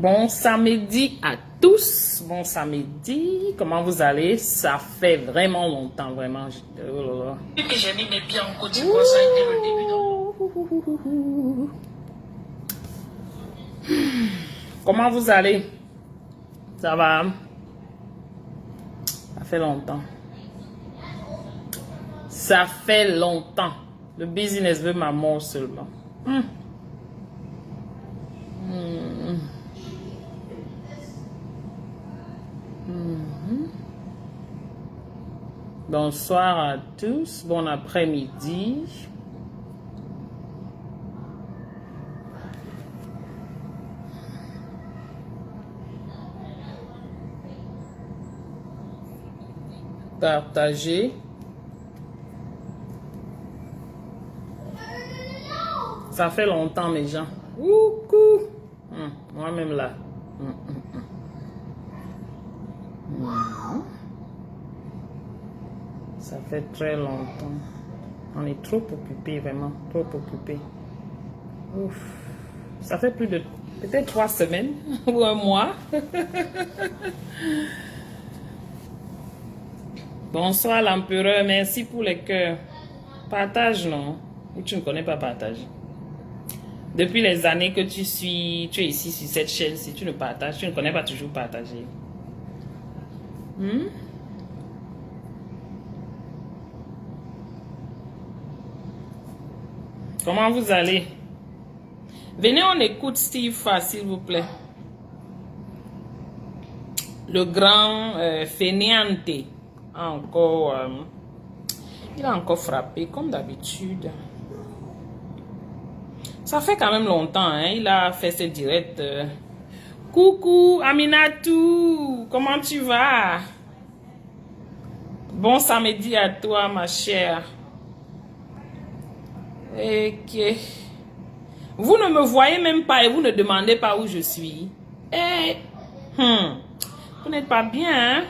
Bon samedi à tous, bon samedi, comment vous allez? Ça fait vraiment longtemps, vraiment. Oh là là. Que j'ai mis mes pieds en Côte d'Ivoire, ça a été le début. Comment vous allez? Ça va? Ça fait longtemps. Ça fait longtemps. Le business veut ma mort seulement. Bonsoir à tous, bon après-midi. Partagez. Ça fait longtemps mes gens. Coucou. Moi-même là. Ça fait très longtemps. On est trop occupé, vraiment, trop occupé. Ouf. Ça fait plus de peut-être 3 semaines ou un mois. Bonsoir l'empereur, merci pour les cœurs. Partage, non? Ou tu ne connais pas partager? Depuis les années que tu es ici sur cette chaîne, si tu ne partages, tu ne connais pas toujours partager. Comment vous allez? Venez, on écoute Steve Fa, s'il vous plaît. Le grand fainéante a encore, il a encore frappé, comme d'habitude. Ça fait quand même longtemps, hein? Il a fait ses directs. Coucou, Aminatou, comment tu vas? Bon samedi à toi, ma chère. Ok. Vous ne me voyez même pas et vous ne demandez pas où je suis. Vous n'êtes pas bien, hein?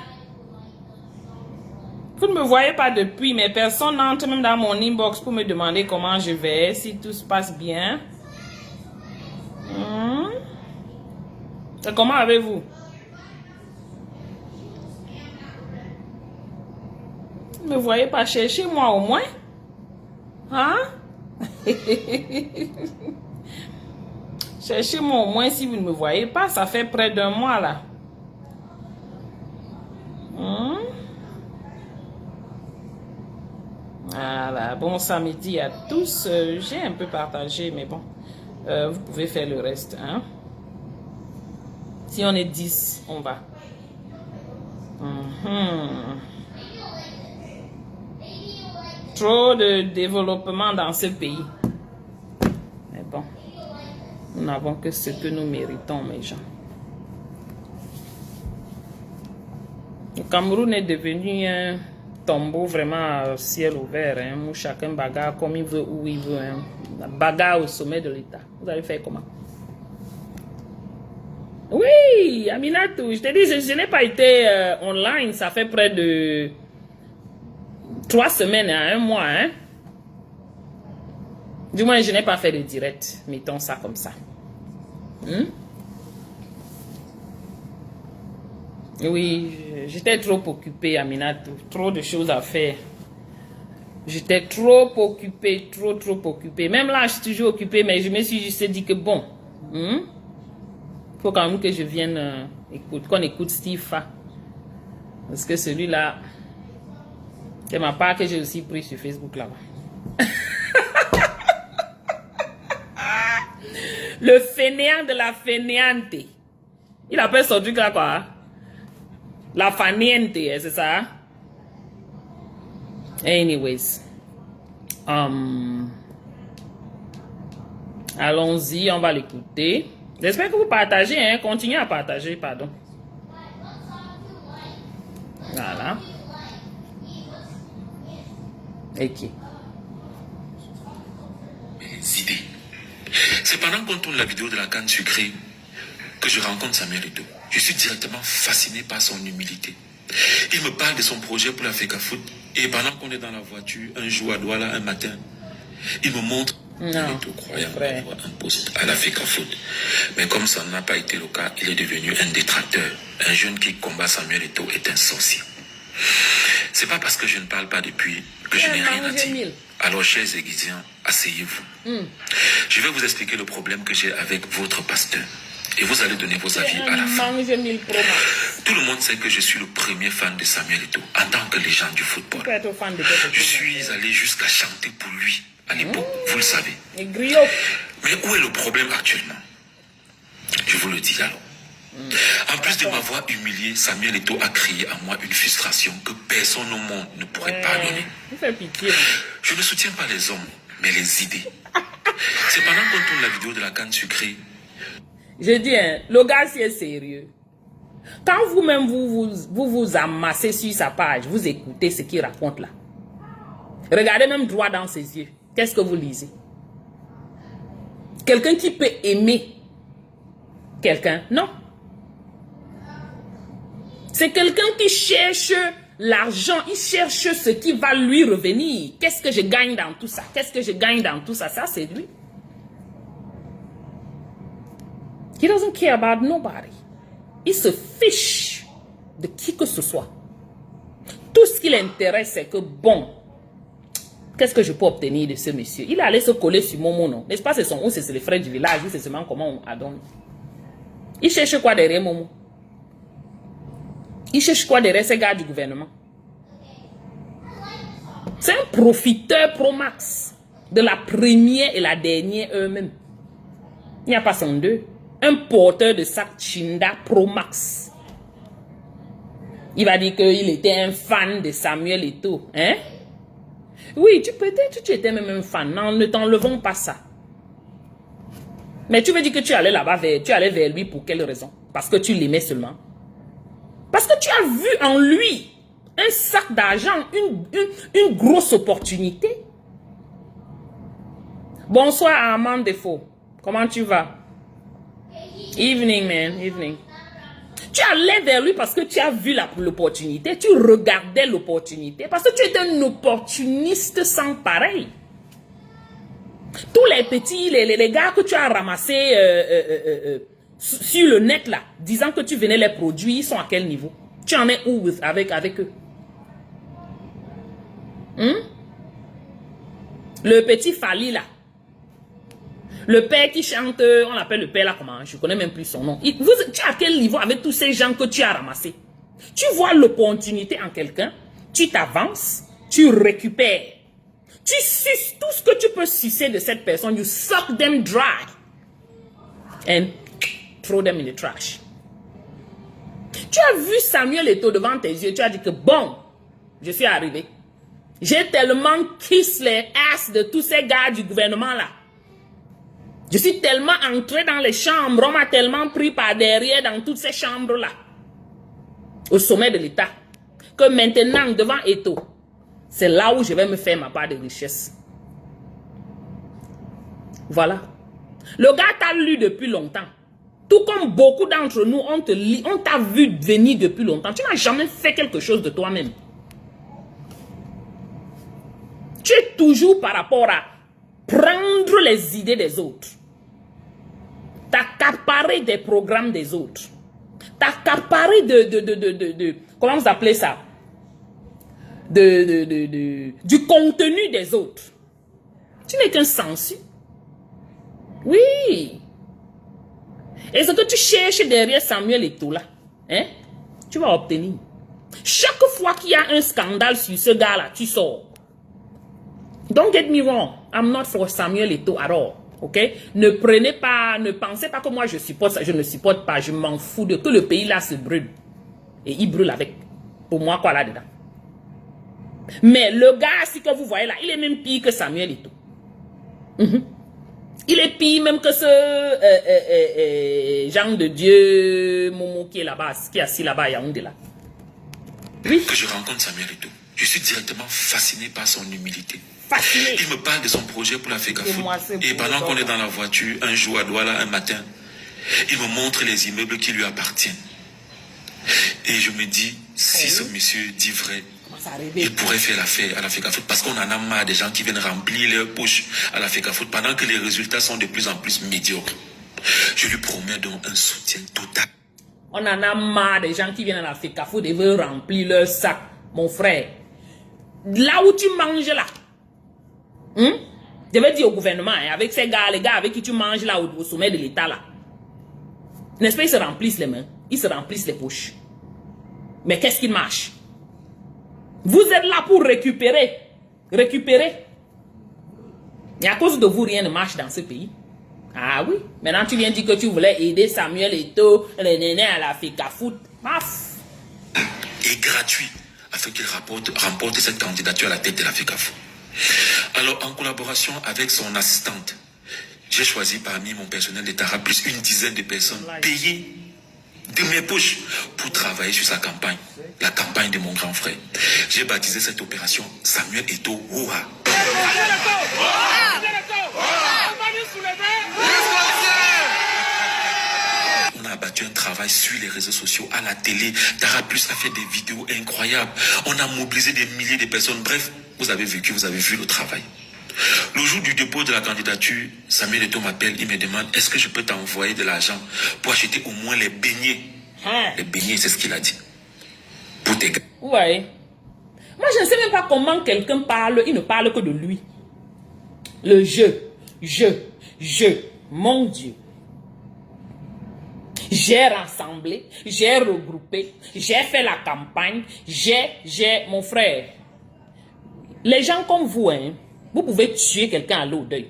Vous ne me voyez pas depuis, mais personne n'entre même dans mon inbox pour me demander comment je vais, si tout se passe bien. C'est comment avec vous? Vous ne me voyez pas chercher moi au moins? Hein? Cherchez-moi au moins si vous ne me voyez pas. Ça fait près d'un mois là. Voilà. Bon samedi à tous. J'ai un peu partagé, mais bon. Vous pouvez faire le reste. Hein? Si on est 10, on va. Trop de développement dans ce pays. Mais bon. Nous n'avons que ce que nous méritons, mes gens. Le Cameroun est devenu un tombeau vraiment à ciel ouvert, hein, où chacun bagarre comme il veut, où il veut. Hein. La bagarre au sommet de l'État. Vous allez faire comment? Oui, Aminatou, je te dis, je n'ai pas été online, ça fait près de 3 semaines à 1 mois. Hein? Du moins, je n'ai pas fait de direct, mettons ça comme ça. Oui, j'étais trop occupée, Aminatou. Trop de choses à faire. J'étais trop occupée, trop occupée. Même là, je suis toujours occupée, mais je me suis juste dit que bon, il faut quand même que je vienne qu'on écoute Steve Fa. Parce que celui-là, c'est ma part que j'ai aussi pris sur Facebook là-bas. Le fainéant de la fainéante. Il appelle son truc là quoi? La faniente, c'est ça? Anyways. Allons-y, on va l'écouter. J'espère que vous partagez, hein? Continuez à partager, pardon. Voilà. Ok. Les idées. C'est pendant qu'on tourne la vidéo de la canne sucrée que je rencontre Samuel Eto'o. Je suis directement fasciné par son humilité. Il me parle de son projet pour l'Africa Foot. Et pendant qu'on est dans la voiture, un jour à Douala, un matin, il me montre Eto'o croyant avoir un poste à l'Africa Foot. Mais comme ça n'a pas été le cas, il est devenu un détracteur. Un jeune qui combat Samuel Eto'o est un sorcier. C'est pas parce que je ne parle pas depuis que je n'ai rien à dire. Alors, chers aiguisiens, asseyez-vous. Je vais vous expliquer le problème que j'ai avec votre pasteur. Et vous allez donner vos avis à la fin. Tout le monde sait que je suis le premier fan de Samuel Eto'o en tant que légende du football. Je suis allé jusqu'à chanter pour lui à l'époque, vous le savez. Mais où est le problème actuellement? Je vous le dis alors. En plus de m'avoir humilié, Samuel Eto'o a créé en moi une frustration que personne au monde ne pourrait pardonner. Je ne soutiens pas les hommes, mais les idées. C'est pendant qu'on tourne la vidéo de la canne sucrée. Je dis, hein, le gars, c'est sérieux. Quand vous-même, vous amassez sur sa page, vous écoutez ce qu'il raconte là. Regardez même droit dans ses yeux. Qu'est-ce que vous lisez? Quelqu'un qui peut aimer quelqu'un? Non. C'est quelqu'un qui cherche l'argent, il cherche ce qui va lui revenir. Qu'est-ce que je gagne dans tout ça? Qu'est-ce que je gagne dans tout ça? Ça, c'est lui. He doesn't care about nobody. Il se fiche de qui que ce soit. Tout ce qui l'intéresse, c'est que bon, qu'est-ce que je peux obtenir de ce monsieur? Il allait se coller sur Momo, non? N'est-ce pas? C'est son ou c'est les frères du village, ou c'est seulement comment on adonne. Il cherche quoi derrière Momo? Il cherche quoi derrière ces gars du gouvernement? C'est un profiteur pro max de la première et la dernière eux-mêmes. Il n'y a pas son deux. Un porteur de sac Chinda pro max. Il va dire qu'il était un fan de Samuel Eto'o. Hein? Oui, peut-être tu étais même un fan. Non, ne t'enlevons pas ça. Mais tu veux dire que tu allais là-bas, tu allais vers lui pour quelle raison? Parce que tu l'aimais seulement. Parce que tu as vu en lui un sac d'argent, une grosse opportunité. Bonsoir Armand Defo. Comment tu vas? Evening, man. Evening. Tu allais vers lui parce que tu as vu l'opportunité. Tu regardais l'opportunité. Parce que tu es un opportuniste sans pareil. Tous les petits, les gars que tu as ramassés sur le net là, disant que tu venais les produire, ils sont à quel niveau? Tu en es où avec eux? Le petit Fali là, le père qui chante, on l'appelle le père là comment? Je connais même plus son nom. Tu es à quel niveau avec tous ces gens que tu as ramassés? Tu vois l'opportunité en quelqu'un, tu t'avances, tu récupères. Tu suces tout ce que tu peux sucer de cette personne. You suck them dry. And throw them in the trash. Tu as vu Samuel Eto'o devant tes yeux. Tu as dit que bon, je suis arrivé. J'ai tellement kiss les ass de tous ces gars du gouvernement là. Je suis tellement entré dans les chambres. On m'a tellement pris par derrière dans toutes ces chambres là. Au sommet de l'État. Que maintenant, devant Eto'o, c'est là où je vais me faire ma part de richesse. Voilà. Le gars t'a lu depuis longtemps. Tout comme beaucoup d'entre nous, on te lit, on t'a vu venir depuis longtemps. Tu n'as jamais fait quelque chose de toi-même. Tu es toujours par rapport à prendre les idées des autres. T'accaparer des programmes des autres. T'accaparer comment vous appelez ça? Du contenu des autres. Tu n'es qu'un sensu. Oui. Et ce que tu cherches derrière Samuel Eto'o là, hein, tu vas obtenir. Chaque fois qu'il y a un scandale sur ce gars-là, tu sors. Don't get me wrong. I'm not for Samuel Eto'o at all. Ok? Ne prenez pas, ne pensez pas que moi je supporte ça. Je ne supporte pas. Je m'en fous de que le pays là se brûle. Et il brûle avec. Pour moi, quoi là-dedans? Mais le gars, si que vous voyez là, il est même pire que Samuel Eto'o. Il est pire même que ce Jean de Dieu, Momo qui est là-bas, qui est assis là-bas à Yaoundé là. Oui. Que je rencontre Samuel Eto'o, je suis directement fasciné par son humilité. Fasciné. Il me parle de son projet pour la FECAFOOT. Et pendant qu'on est dans la voiture, un jour à Douala, un matin, il me montre les immeubles qui lui appartiennent. Et je me dis, si ce monsieur dit vrai, il pourrait faire l'affaire à la FECAFOOT parce qu'on en a marre des gens qui viennent remplir leurs poches à la FECAFOOT pendant que les résultats sont de plus en plus médiocres. Je lui promets donc un soutien total. On en a marre des gens qui viennent à la FECAFOOT et veulent remplir leur sac, mon frère. Là où tu manges là, je vais dire au gouvernement, hein, avec ces gars, les gars avec qui tu manges là au sommet de l'État là, n'est-ce pas, ils se remplissent les mains, ils se remplissent les poches. Mais qu'est-ce qui marche? Vous êtes là pour récupérer. Récupérer. Et à cause de vous, rien ne marche dans ce pays. Ah oui. Maintenant, tu viens dire que tu voulais aider Samuel Eto'o, les nénés à la FECAFOOT. Paf. Et gratuit, afin qu'il remporte cette candidature à la tête de la FECAFOOT. Alors, en collaboration avec son assistante, j'ai choisi parmi mon personnel de Tara plus une dizaine de personnes payées de mes poches pour travailler sur sa campagne, la campagne de mon grand frère. J'ai baptisé cette opération Samuel Eto'o Ouha. On a abattu un travail sur les réseaux sociaux, à la télé. Tara Plus a fait des vidéos incroyables. On a mobilisé des milliers de personnes. Bref, vous avez vécu, vous avez vu le travail. Le jour du dépôt de la candidature, Samuel Eto'o m'appelle, il me demande, est-ce que je peux t'envoyer de l'argent pour acheter au moins les beignets? Les beignets, c'est ce qu'il a dit. Pour tes gars. Ouais. Moi, je ne sais même pas comment quelqu'un parle, il ne parle que de lui. Le je, mon Dieu. J'ai rassemblé, j'ai regroupé, j'ai fait la campagne, mon frère. Les gens comme vous, hein, vous pouvez tuer quelqu'un à l'eau d'œil.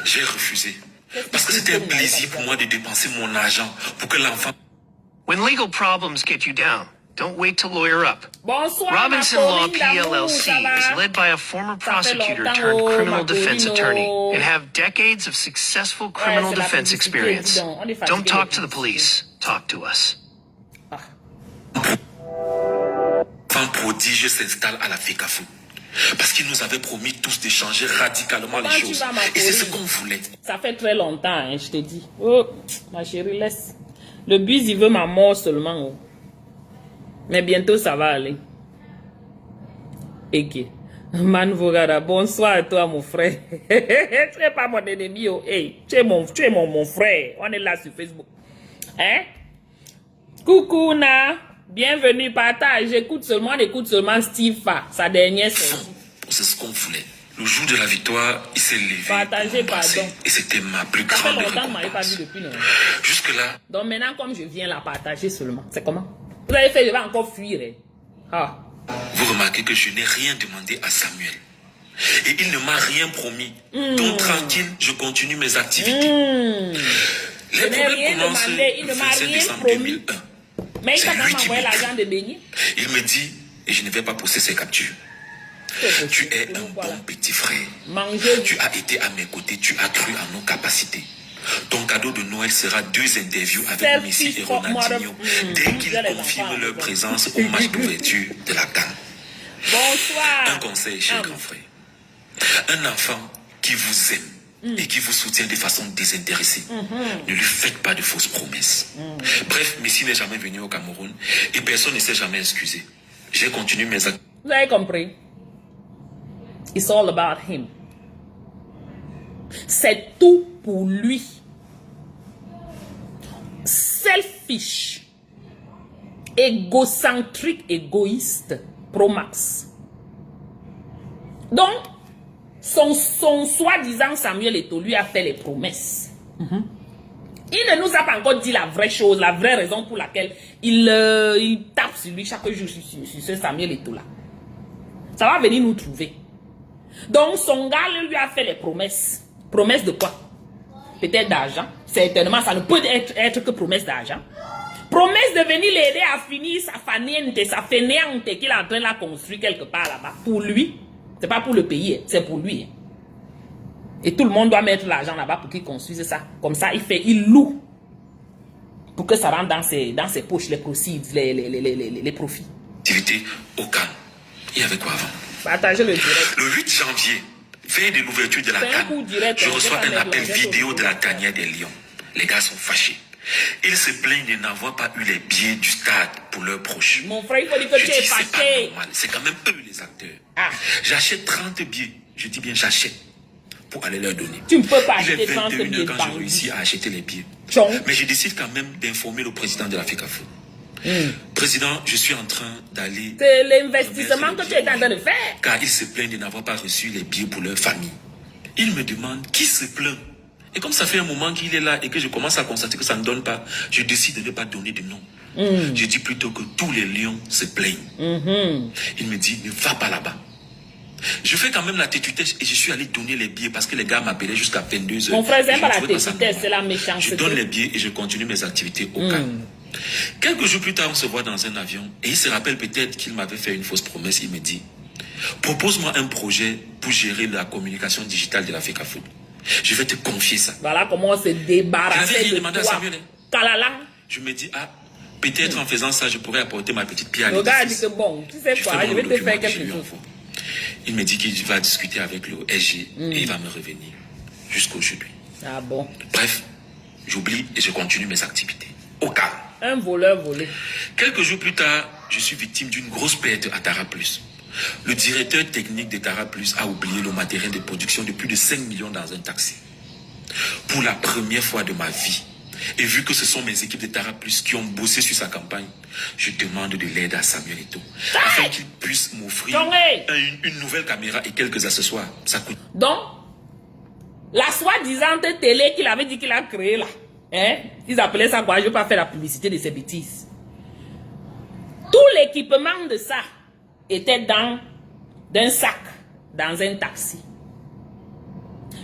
J'ai refusé. Parce que c'était un plaisir pour moi de dépenser mon argent pour que l'enfant... When legal problems get you down, don't wait to lawyer up. Bonsoir, Robinson Law PLLC is led by a former prosecutor turned criminal defense attorney and have decades of successful criminal defense experience. Don't talk to the police, talk to us. L'enfant prodige s'installe à la FECAFOOT. Parce qu'il nous avait promis tous d'échanger radicalement les choses. Et c'est ce qu'on voulait. Ça fait très longtemps, hein, je te dis. Oh, ma chérie, laisse. Le bus, il veut ma mort seulement. Oh. Mais bientôt, ça va aller. Ok. Manvogada, bonsoir à toi, mon frère. Tu n'es pas mon ennemi, oh. Hey, tu es mon frère. On est là sur Facebook. Hein? Coucou, Na. Bienvenue, partage. Écoute seulement Steve Fa, sa dernière sortie. C'est ce qu'on voulait. Le jour de la victoire, il s'est levé. Partagez, pardon. Et c'était ma plus Ça fait grande longtemps que vous m'avez pas vu récompense. depuis, non? Jusque-là, Donc maintenant, comme je viens la partager seulement, c'est comment? Vous avez fait, je vais encore fuir. Hein? Ah. vous remarquez que je n'ai rien demandé à Samuel. Et il ne m'a rien promis. Donc tranquille, je continue mes activités. Les problèmes commencent Il le ne m'a 27 rien décembre promis. 2001. Mais il C'est t'a quand lui même qui envoyé m'écrit. l'argent de Béni. Il me dit, et je ne vais pas poster ses captures. Tu es un bon petit frère. Mangez. Tu as été à mes côtés, tu as cru en nos capacités. Ton cadeau de Noël sera 2 interviews avec Messi et Ronaldinho dès qu'ils confirment leur présence au match d'ouverture de la CAN. Bonsoir. Un conseil, cher grand frère. Un enfant qui vous aime et qui vous soutient de façon désintéressée, ne lui faites pas de fausses promesses. Bref, Messi n'est jamais venu au Cameroun et personne ne s'est jamais excusé. J'ai continué mes actes. Vous avez compris? It's all about him. C'est tout pour lui. Selfish. Égocentrique, égoïste. Pro max. Donc, son soi-disant Samuel Eto'o lui a fait les promesses. Il ne nous a pas encore dit la vraie chose, la vraie raison pour laquelle il tape sur lui chaque jour sur ce Samuel Eto'o là. Ça va venir nous trouver. Donc, son gars lui a fait les promesses. Promesses de quoi? Peut-être d'argent. Certainement, ça ne peut être que promesse d'argent. Promesse de venir l'aider à finir sa fainéante qu'il est en train de la construire quelque part là-bas. Pour lui. C'est pas pour le pays, c'est pour lui. Et tout le monde doit mettre l'argent là-bas pour qu'il construise ça. Comme ça, il loue. Pour que ça rentre dans ses poches, les proceeds, les profits. Activité au CAN. Il y avait quoi avant? Partagez le direct. Le 8 janvier, veille de l'ouverture de la C'est un CAN, coup direct, je on reçois peut pas un mettre appel l'argent vidéo sur de la le tanière des Lions. Les gars sont fâchés. Ils se plaignent de n'avoir pas eu les billets du stade pour leurs proches. Mon frère, il faut dire que Je tu dis, es c'est pas fâché. normal. C'est quand même eux les acteurs. Ah. J'achète 30 billets. Je dis bien j'achète pour aller leur donner. Tu ne peux pas Il est acheter 30 21 billets heures de quand j'ai bandit. réussi à acheter les billets. Chong. Mais je décide quand même d'informer le président de la FECAFO. Président, je suis en train d'aller... C'est l'investissement que tu es en train de faire. Car ils se plaignent de n'avoir pas reçu les billets pour leur famille. Il me demande qui se plaint. Et comme ça fait un moment qu'il est là et que je commence à constater que ça ne donne pas, je décide de ne pas donner de nom. Je dis plutôt que tous les lions se plaignent. Il me dit, ne va pas là-bas. Je fais quand même la tétutesse et je suis allé donner les billets parce que les gars m'appelaient jusqu'à 22h. Mon frère, c'est Et pas je la trouvais ça tétutesse, normal. c'est la méchanceté. Je donne les billets et je continue mes activités au CAN. Quelques jours plus tard, on se voit dans un avion et il se rappelle peut-être qu'il m'avait fait une fausse promesse. Il me dit, propose-moi un projet pour gérer la communication digitale de la FECAFO. Je vais te confier ça. Voilà comment on s'est J'avais débarrassé rien de demandé à toi. Samuel, hein. Kalalang. Je me dis, ah, peut-être en faisant ça, je pourrais apporter ma petite pierre à Le gars a dit l'édifice. que bon, tu sais Je quoi, fais je mon vais te document faire que je quelque lui chose. envoie. Il me dit qu'il va discuter avec le SG et il va me revenir jusqu'aujourd'hui. Ah bon. Bref, j'oublie et je continue mes activités. Au calme. Un voleur volé. Quelques jours plus tard, je suis victime d'une grosse perte à Tara Plus. Le directeur technique de Tara Plus a oublié le matériel de production de plus de 5 millions dans un taxi. Pour la première fois de ma vie, et vu que ce sont mes équipes de Tara Plus qui ont bossé sur sa campagne, je demande de l'aide à Samuel Eto'o afin qu'il puisse m'offrir une nouvelle caméra et quelques accessoires. Ça coûte. Donc, la soi-disant télé qu'il avait dit qu'il a créée là, hein, ils appelaient ça quoi, je ne veux pas faire la publicité de ces bêtises. Tout l'équipement de ça était dans un sac, dans un taxi.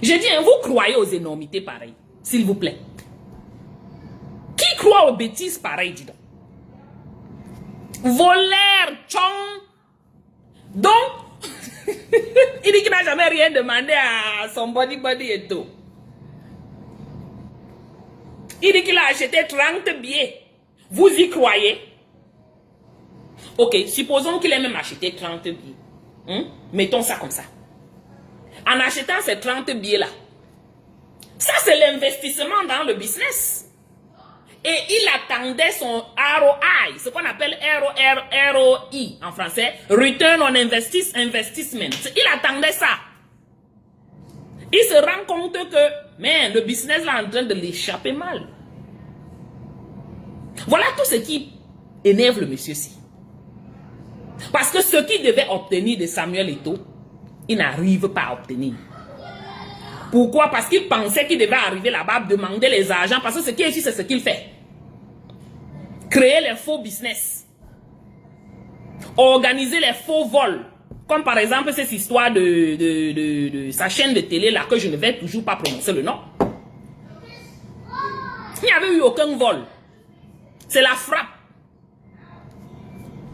Je dis, hein, vous croyez aux énormités pareilles, s'il vous plaît. Qui croit aux bêtises pareilles, dis donc? Voleur, chong. Donc, il dit qu'il n'a jamais rien demandé à son body et tout. Il dit qu'il a acheté 30 billets. Vous y croyez? Ok, supposons qu'il ait même acheté 30 billets. Mettons ça comme ça. En achetant ces 30 billets-là, ça c'est l'investissement dans le business. Et il attendait son ROI, ce qu'on appelle ROI en français, Return on Investment. Il attendait ça. Il se rend compte que, man, le business là est en train de l'échapper mal. Voilà tout ce qui énerve le monsieur-ci. Parce que ce qu'il devait obtenir de Samuel Eto'o, il n'arrive pas à obtenir. Pourquoi? Parce qu'il pensait qu'il devait arriver là-bas, demander les argents, parce que ce qui est ici, c'est ce qu'il fait. Créer les faux business. Organiser les faux vols. Comme par exemple cette histoire de sa chaîne de télé là, que je ne vais toujours pas prononcer le nom. Il n'y avait eu aucun vol. C'est la frappe.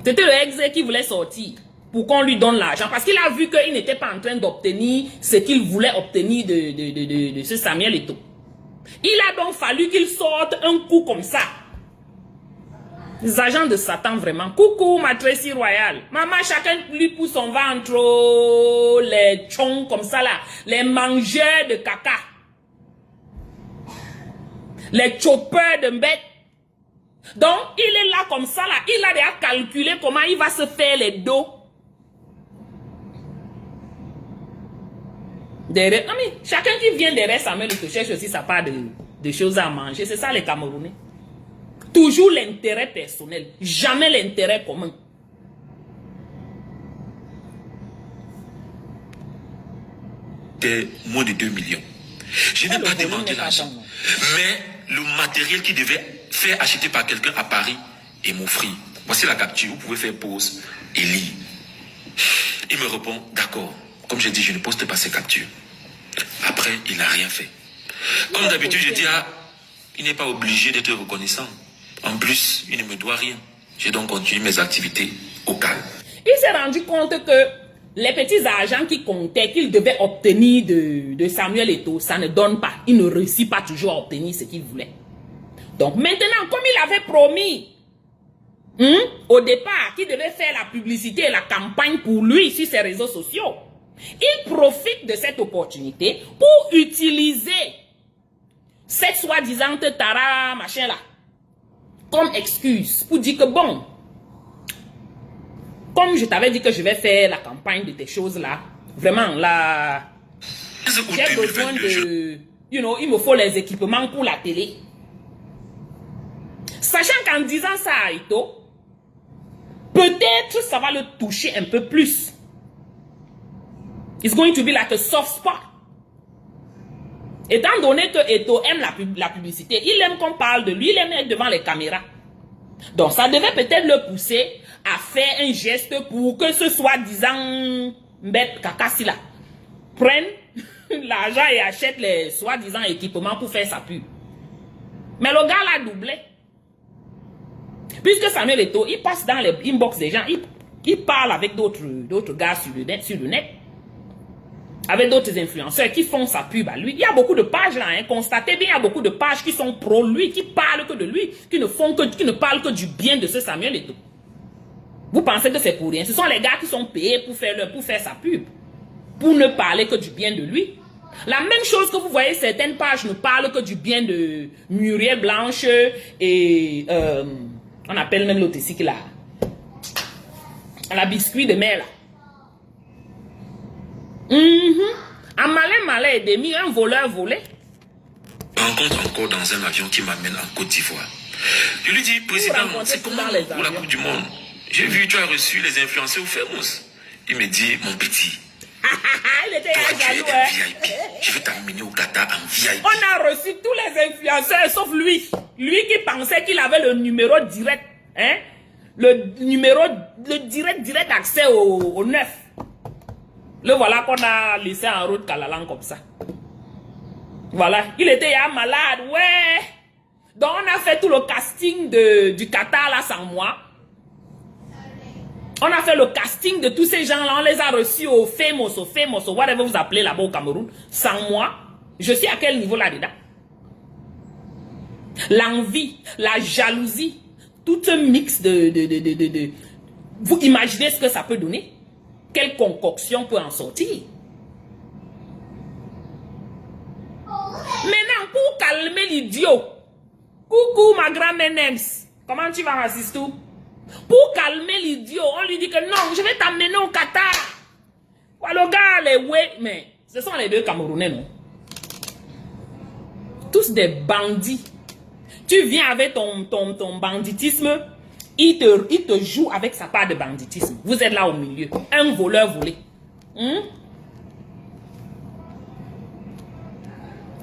C'était le ex qui voulait sortir pour qu'on lui donne l'argent. Parce qu'il a vu qu'il n'était pas en train d'obtenir ce qu'il voulait obtenir de ce Samuel Eto'o. Il a donc fallu qu'il sorte un coup comme ça. Les agents de Satan vraiment. Coucou ma Tracy Royale. Maman, chacun lui pousse son ventre. Oh, les chons comme ça là. Les mangeurs de caca. Les choppeurs de bêtes. Donc, il est là comme ça là. Il a déjà calculé comment il va se faire les dos. Derrière, mais chacun qui vient derrière Samuel Eto'o cherche aussi sa part de choses à manger. C'est ça les Camerounais. Toujours l'intérêt personnel, jamais l'intérêt commun. C'était moins de 2 millions. Je n'ai pas demandé l'argent. Mais le matériel qui devait faire acheter par quelqu'un à Paris et m'offrir. Voici la capture. Vous pouvez faire pause et lire. Il me répond, d'accord. Comme j'ai dit, je ne poste pas ces captures. Après, il n'a rien fait. Comme d'habitude, je dis, ah, il n'est pas obligé d'être reconnaissant. En plus, il ne me doit rien. J'ai donc continué mes activités au calme. Il s'est rendu compte que les petits argents qu'il comptait, qu'il devait obtenir de Samuel Eto'o, ça ne donne pas. Il ne réussit pas toujours à obtenir ce qu'il voulait. Donc maintenant, comme il avait promis, au départ, qu'il devait faire la publicité et la campagne pour lui sur ses réseaux sociaux, il profite de cette opportunité pour utiliser cette soi-disant Tara machin là comme excuse pour dire que bon, comme je t'avais dit que je vais faire la campagne de tes choses là, vraiment là, j'ai besoin de, il me faut les équipements pour la télé. Sachant qu'en disant ça à Eto'o, peut-être ça va le toucher un peu plus. It's going to be like a soft spot. Étant donné que Eto'o aime la publicité, il aime qu'on parle de lui, il aime être devant les caméras. Donc ça devait peut-être le pousser à faire un geste pour que ce soi-disant bête cacassi là prenne l'argent et achète les soi-disant équipements pour faire sa pub. Mais le gars l'a doublé. Puisque Samuel Eto'o, il passe dans les inbox des gens, il parle avec d'autres gars sur le net. Avec d'autres influenceurs qui font sa pub à lui. Il y a beaucoup de pages là, constatez bien, il y a beaucoup de pages qui sont pro lui, qui parlent que de lui, qui ne parlent que du bien de ce Samuel Eto'o. Vous pensez que c'est pour rien? Ce sont les gars qui sont payés pour faire sa pub, pour ne parler que du bien de lui. La même chose que vous voyez, certaines pages ne parlent que du bien de Muriel Blanche et on appelle même l'autre ici qui l'a la biscuit de mer là. Un malin est demi, un voleur volé. Je rencontre encore dans un avion qui m'amène en Côte d'Ivoire. Je lui dis, président, c'est comment pour la Coupe du Monde? J'ai vu, tu as reçu les influenceurs au Famous. Il me dit, mon petit, il était toi, tu es jaloux, un VIP. Je vais t'amener au Qatar en VIP. On a reçu tous les influenceurs sauf lui. Lui qui pensait qu'il avait le numéro direct. Hein? Le direct accès au 9. Le voilà qu'on a laissé en route Kalalang comme ça. Voilà. Il était malade, ouais. Donc on a fait tout le casting du Qatar là sans moi. On a fait le casting de tous ces gens là. On les a reçus au Famous, whatever vous appelez là-bas au Cameroun. Sans moi. Je suis à quel niveau là-dedans? L'envie, la jalousie, tout un mix de... Vous imaginez ce que ça peut donner? Quelle concoction peut en sortir? Maintenant, pour calmer l'idiot, Coucou ma grand-mère Nems. Comment tu vas, Racistou? Pour calmer l'idiot, on lui dit que non, je vais t'emmener au Qatar. Le gars, les ouais, mais ce sont les deux Camerounais, non? Tous des bandits. Tu viens avec ton banditisme, il te joue avec sa part de banditisme. Vous êtes là au milieu. Un voleur volé.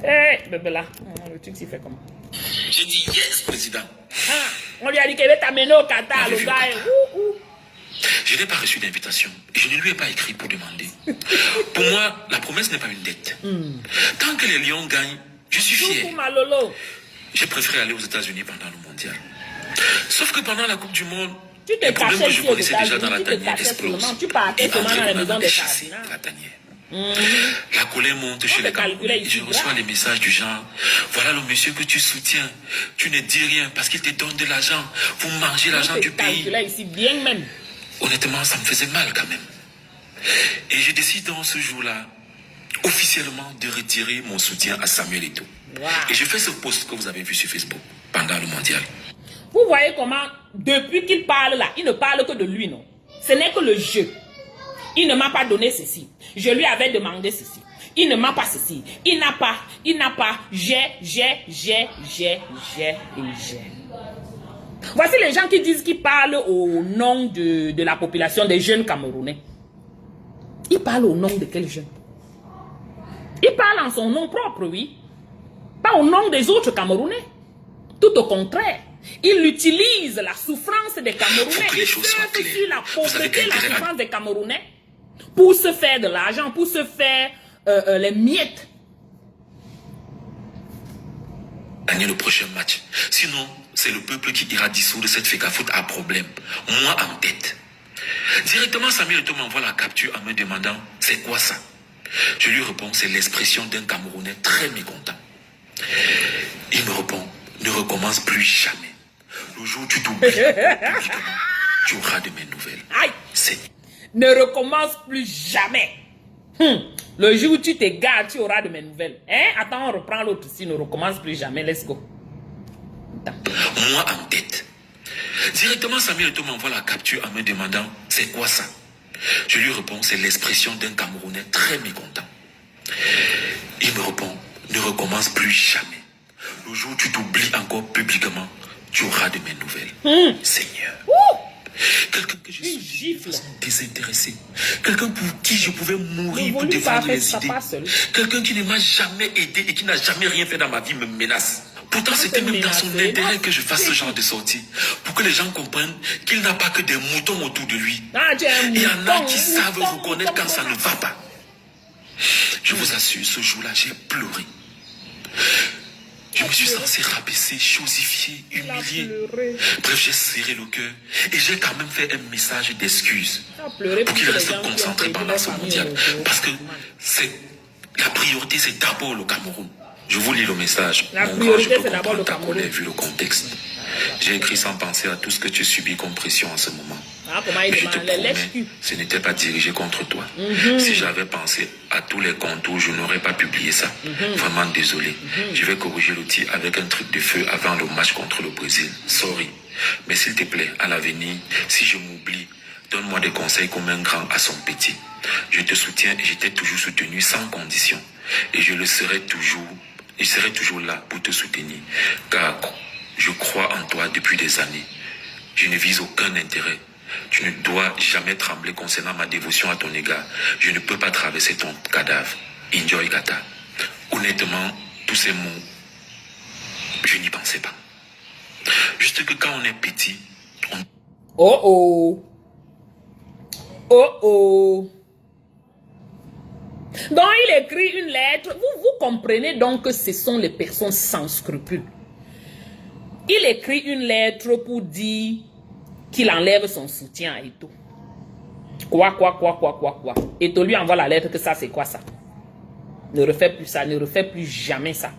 Eh, bébé là, le truc s'y fait comment? J'ai dit yes, président. On lui a dit qu'il va t'amener au Qatar, le gars. Je n'ai pas reçu d'invitation et je ne lui ai pas écrit pour demander. Pour moi, la promesse n'est pas une dette. Tant que les Lions gagnent, je suis fier. J'ai préféré aller aux États-Unis pendant le mondial. Sauf que pendant la Coupe du Monde, les problèmes que je connaissais déjà dans la tanière explosent. Tu partais seulement dans la maison des la tanière. La colère monte chez les Camerounais et je reçois les messages du genre: voilà le monsieur que tu soutiens, tu ne dis rien parce qu'il te donne de l'argent, vous mangez l'argent du pays. Ici, bien même. Honnêtement, ça me faisait mal quand même. Et je décide dans ce jour-là, officiellement, de retirer mon soutien à Samuel Eto'o. Wow. Et je fais ce post que vous avez vu sur Facebook pendant le mondial. Vous voyez comment, depuis qu'il parle là, il ne parle que de lui, non? Ce n'est que le jeu. Il ne m'a pas donné ceci. Je lui avais demandé ceci. Il ne m'a pas ceci. Il n'a pas. J'ai. Voici les gens qui disent qu'ils parlent au nom de la population des jeunes Camerounais. Ils parlent au nom de quel jeune? Ils parlent en son nom propre, oui. Pas au nom des autres Camerounais. Tout au contraire. Il utilise la souffrance des Camerounais. Il surfe sur la pauvreté, la souffrance des Camerounais pour se faire de l'argent, pour se faire les miettes. Gagner le prochain match. Sinon, c'est le peuple qui ira dissoudre cette FECAFOOT à problème. Moi en tête. Directement, Samuel Eto'o m'envoie la capture en me demandant: c'est quoi ça? Je lui réponds: c'est l'expression d'un Camerounais très mécontent. Il me répond: ne recommence plus jamais. Le jour où tu t'oublies, tu auras de mes nouvelles. Aïe! C'est... Ne recommence plus jamais. Le jour où tu t'égares, tu auras de mes nouvelles. Hein? Attends, on reprend l'autre ici. Ne recommence plus jamais. Let's go. Moi en tête. Directement, Samuel Eto'o m'envoie la capture en me demandant: c'est quoi ça? Je lui réponds: c'est l'expression d'un Camerounais très mécontent. Il me répond: ne recommence plus jamais. Le jour où tu t'oublies encore publiquement, tu auras de mes nouvelles. Seigneur. Quelqu'un que je suis désintéressé. Quelqu'un pour qui je pouvais mourir pour défendre les idées. Quelqu'un qui ne m'a jamais aidé et qui n'a jamais rien fait dans ma vie me menace. Pourtant, c'était même dans son intérêt que je fasse ce genre de sortie. Pour que les gens comprennent qu'il n'a pas que des moutons autour de lui. Il y en a qui savent reconnaître quand ça ne va pas. Je vous assure, ce jour-là, j'ai pleuré. Je me suis censé rabaisser, chosifier, humilier. Bref, j'ai serré le cœur et j'ai quand même fait un message d'excuse pour qu'il reste concentré pendant ce mondial. Parce que la priorité, c'est d'abord le Cameroun. Je vous lis le message. La priorité, c'est d'abord le Cameroun. Vu le contexte. J'ai écrit sans penser à tout ce que tu subis comme pression en ce moment. Mais je te promets, ce n'était pas dirigé contre toi. Si j'avais pensé à tous les contours, je n'aurais pas publié ça. Vraiment désolé. Je vais corriger le tir avec un truc de feu avant le match contre le Brésil. Sorry. Mais s'il te plaît, à l'avenir, si je m'oublie, donne-moi des conseils comme un grand à son petit. Je te soutiens et je t'ai toujours soutenu sans condition. Et je serai toujours là pour te soutenir. Car je crois en toi depuis des années. Je ne vise aucun intérêt. Tu ne dois jamais trembler concernant ma dévotion à ton égard. Je ne peux pas traverser ton cadavre. Enjoy Kata. Honnêtement, tous ces mots, je n'y pensais pas. Juste que quand on est petit, on... Oh oh. Oh oh. Donc il écrit une lettre. Vous comprenez donc que ce sont les personnes sans scrupules. Il écrit une lettre pour dire qu'il enlève son soutien à Eto'o. Quoi. Eto'o lui envoie la lettre que ça c'est quoi ça? Ne refais plus ça, ne refais plus jamais ça.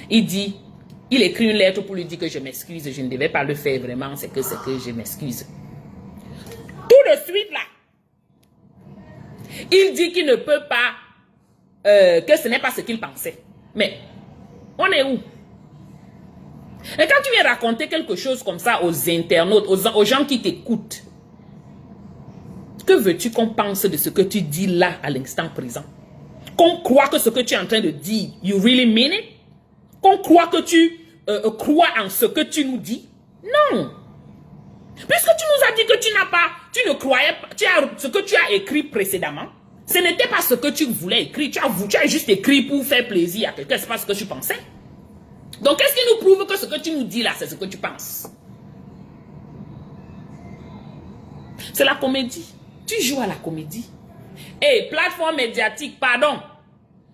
Il écrit une lettre pour lui dire que je m'excuse, je ne devais pas le faire vraiment, c'est que je m'excuse. Tout de suite là, il dit qu'il ne peut pas, que ce n'est pas ce qu'il pensait. Mais, on est où? Et quand tu viens raconter quelque chose comme ça aux internautes, aux gens qui t'écoutent, que veux-tu qu'on pense de ce que tu dis là à l'instant présent? Qu'on croit que ce que tu es en train de dire, you really mean it? Qu'on croit que tu crois en ce que tu nous dis? Non. Puisque tu nous as dit que tu ne croyais pas, ce que tu as écrit précédemment, ce n'était pas ce que tu voulais écrire. Tu as juste écrit pour faire plaisir à quelqu'un, c'est pas ce que tu pensais. Donc, qu'est-ce qui nous prouve que ce que tu nous dis là, c'est ce que tu penses? C'est la comédie. Tu joues à la comédie. Et plateforme médiatique, pardon.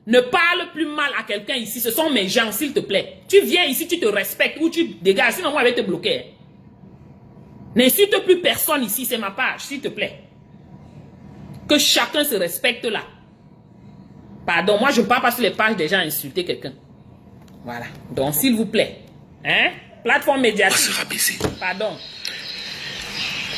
Ne parle plus mal à quelqu'un ici. Ce sont mes gens, s'il te plaît. Tu viens ici, tu te respectes ou tu dégages. Sinon, moi, je vais te bloquer. N'insulte plus personne ici. C'est ma page, s'il te plaît. Que chacun se respecte là. Pardon, moi, je ne parle pas sur les pages des gens à insulter quelqu'un. Voilà. Donc, s'il vous plaît. Hein? Plateforme médiatique. On va se rabaisser. Pardon.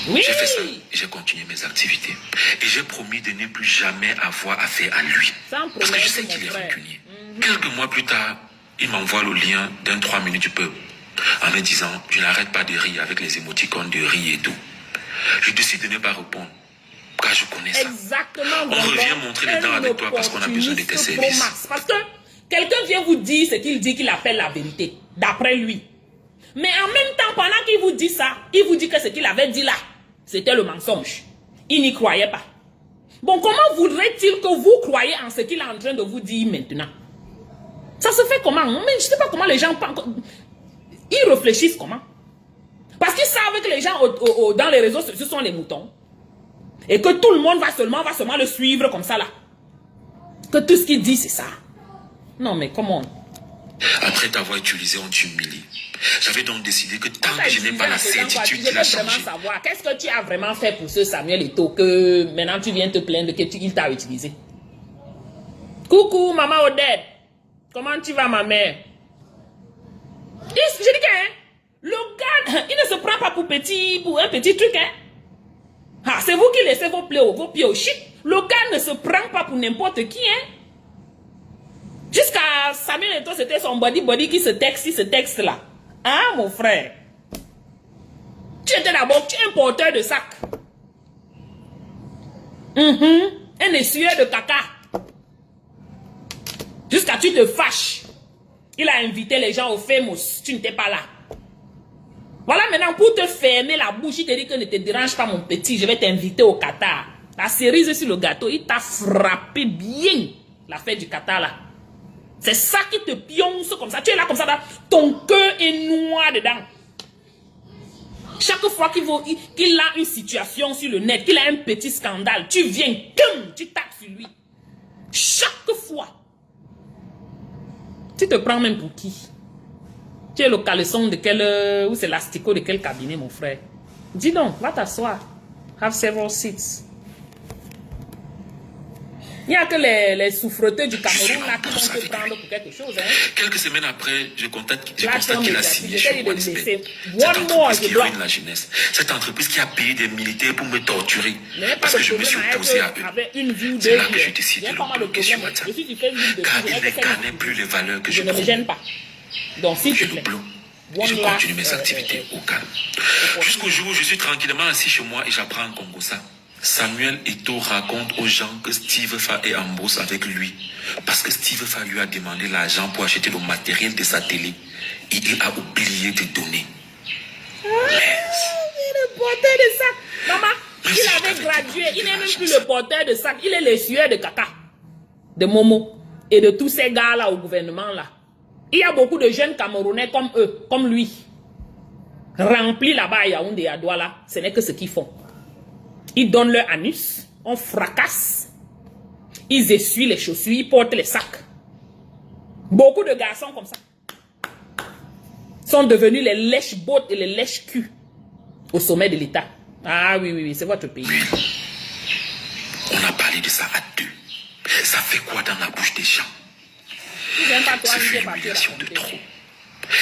Oui. J'ai fait ça, j'ai continué mes activités. Et j'ai promis de ne plus jamais avoir affaire à lui. Parce que je sais qu'il est rancunier. Quelques mois plus tard, il m'envoie le lien d'un 3 minutes du peuple. En me disant, je n'arrête pas de rire avec les émoticônes de rire et tout. Je décide de ne pas répondre. Car je connais ça. Exactement. On revient montrer les dents avec toi parce qu'on a besoin de tes services. Parce que quelqu'un vient vous dire ce qu'il dit qu'il appelle la vérité. D'après lui. Mais en même temps, pendant qu'il vous dit ça, il vous dit que ce qu'il avait dit là, c'était le mensonge. Il n'y croyait pas. Bon, comment voudrait-il que vous croyez en ce qu'il est en train de vous dire maintenant? Ça se fait comment? Mais je ne sais pas comment les gens... Ils réfléchissent comment? Parce qu'ils savent que les gens dans les réseaux, ce sont les moutons. Et que tout le monde va seulement le suivre comme ça là. Que tout ce qu'il dit, c'est ça. Non, mais comment? Après t'avoir utilisé, on t'humilie. J'avais donc décidé que tant que je n'ai pas la certitude qu'il a changé. Qu'est-ce que tu as vraiment fait pour ce Samuel Eto'o que maintenant tu viens te plaindre qu'il t'a utilisé? Coucou, maman Odette. Comment tu vas, ma mère? Je dis que le gars, il ne se prend pas pour un petit truc. Hein? Ah, c'est vous qui laissez vos pieds au shit. Le gars ne se prend pas pour n'importe qui. Hein? Jusqu'à Samuel Eto'o, c'était son body qui se texte là. Hein, mon frère? Tu étais d'abord, tu es un porteur de sac. Un essuyeur de caca. Jusqu'à tu te fâches. Il a invité les gens au famous. Tu n'étais pas là. Voilà maintenant, pour te fermer la bouche, il te dit que ne te dérange pas, mon petit. Je vais t'inviter au Qatar. La cerise sur le gâteau, il t'a frappé bien. La fête du Qatar là. C'est ça qui te pionce comme ça. Tu es là comme ça, là. Ton cœur est noir dedans. Chaque fois qu'il a une situation sur le net, qu'il a un petit scandale, tu viens, tu tapes sur lui. Chaque fois. Tu te prends même pour qui? Tu es le caleçon de quel... ou c'est l'asticot de quel cabinet, mon frère? Dis donc, va t'asseoir. Have several seats. Il n'y a que les souffreteux du Cameroun là qui vont te prendre pour quelque chose. Hein? Quelques semaines après, je constate qu'il a signé chez OneSpec. Cette entreprise qui ruine la jeunesse. Cette entreprise qui a payé des militaires pour me torturer. Parce que je me suis opposé à eux. C'est là que je décide de le bloquer sur WhatsApp. Car il n'incarnait plus les valeurs que je prône. Donc, s'il te Je le plaît. bloque. Et je continue mes activités au calme. Jusqu'au jour où je suis tranquillement assis chez moi et j'apprends en Congo ça. Samuel Eto'o raconte aux gens que Steve Fa est en bourse avec lui. Parce que Steve Fa lui a demandé l'argent pour acheter le matériel de sa télé. Et il a oublié de donner. Il est le porteur de sac. Maman, il avait gradué. Il n'est même plus le porteur de sac. Il est l'essueur de caca. De Momo. Et de tous ces gars-là au gouvernement là. Il y a beaucoup de jeunes Camerounais comme eux, comme lui. Remplis là-bas à Yaoundé et à Douala. Ce n'est que ce qu'ils font. Ils donnent leur anus, on fracasse, ils essuient les chaussures, ils portent les sacs. Beaucoup de garçons comme ça sont devenus les lèches-bottes et les lèches-culs au sommet de l'État. Ah oui, c'est votre pays. On a parlé de ça à deux. Ça fait quoi dans la bouche des gens? Ça fait une humiliation de trop.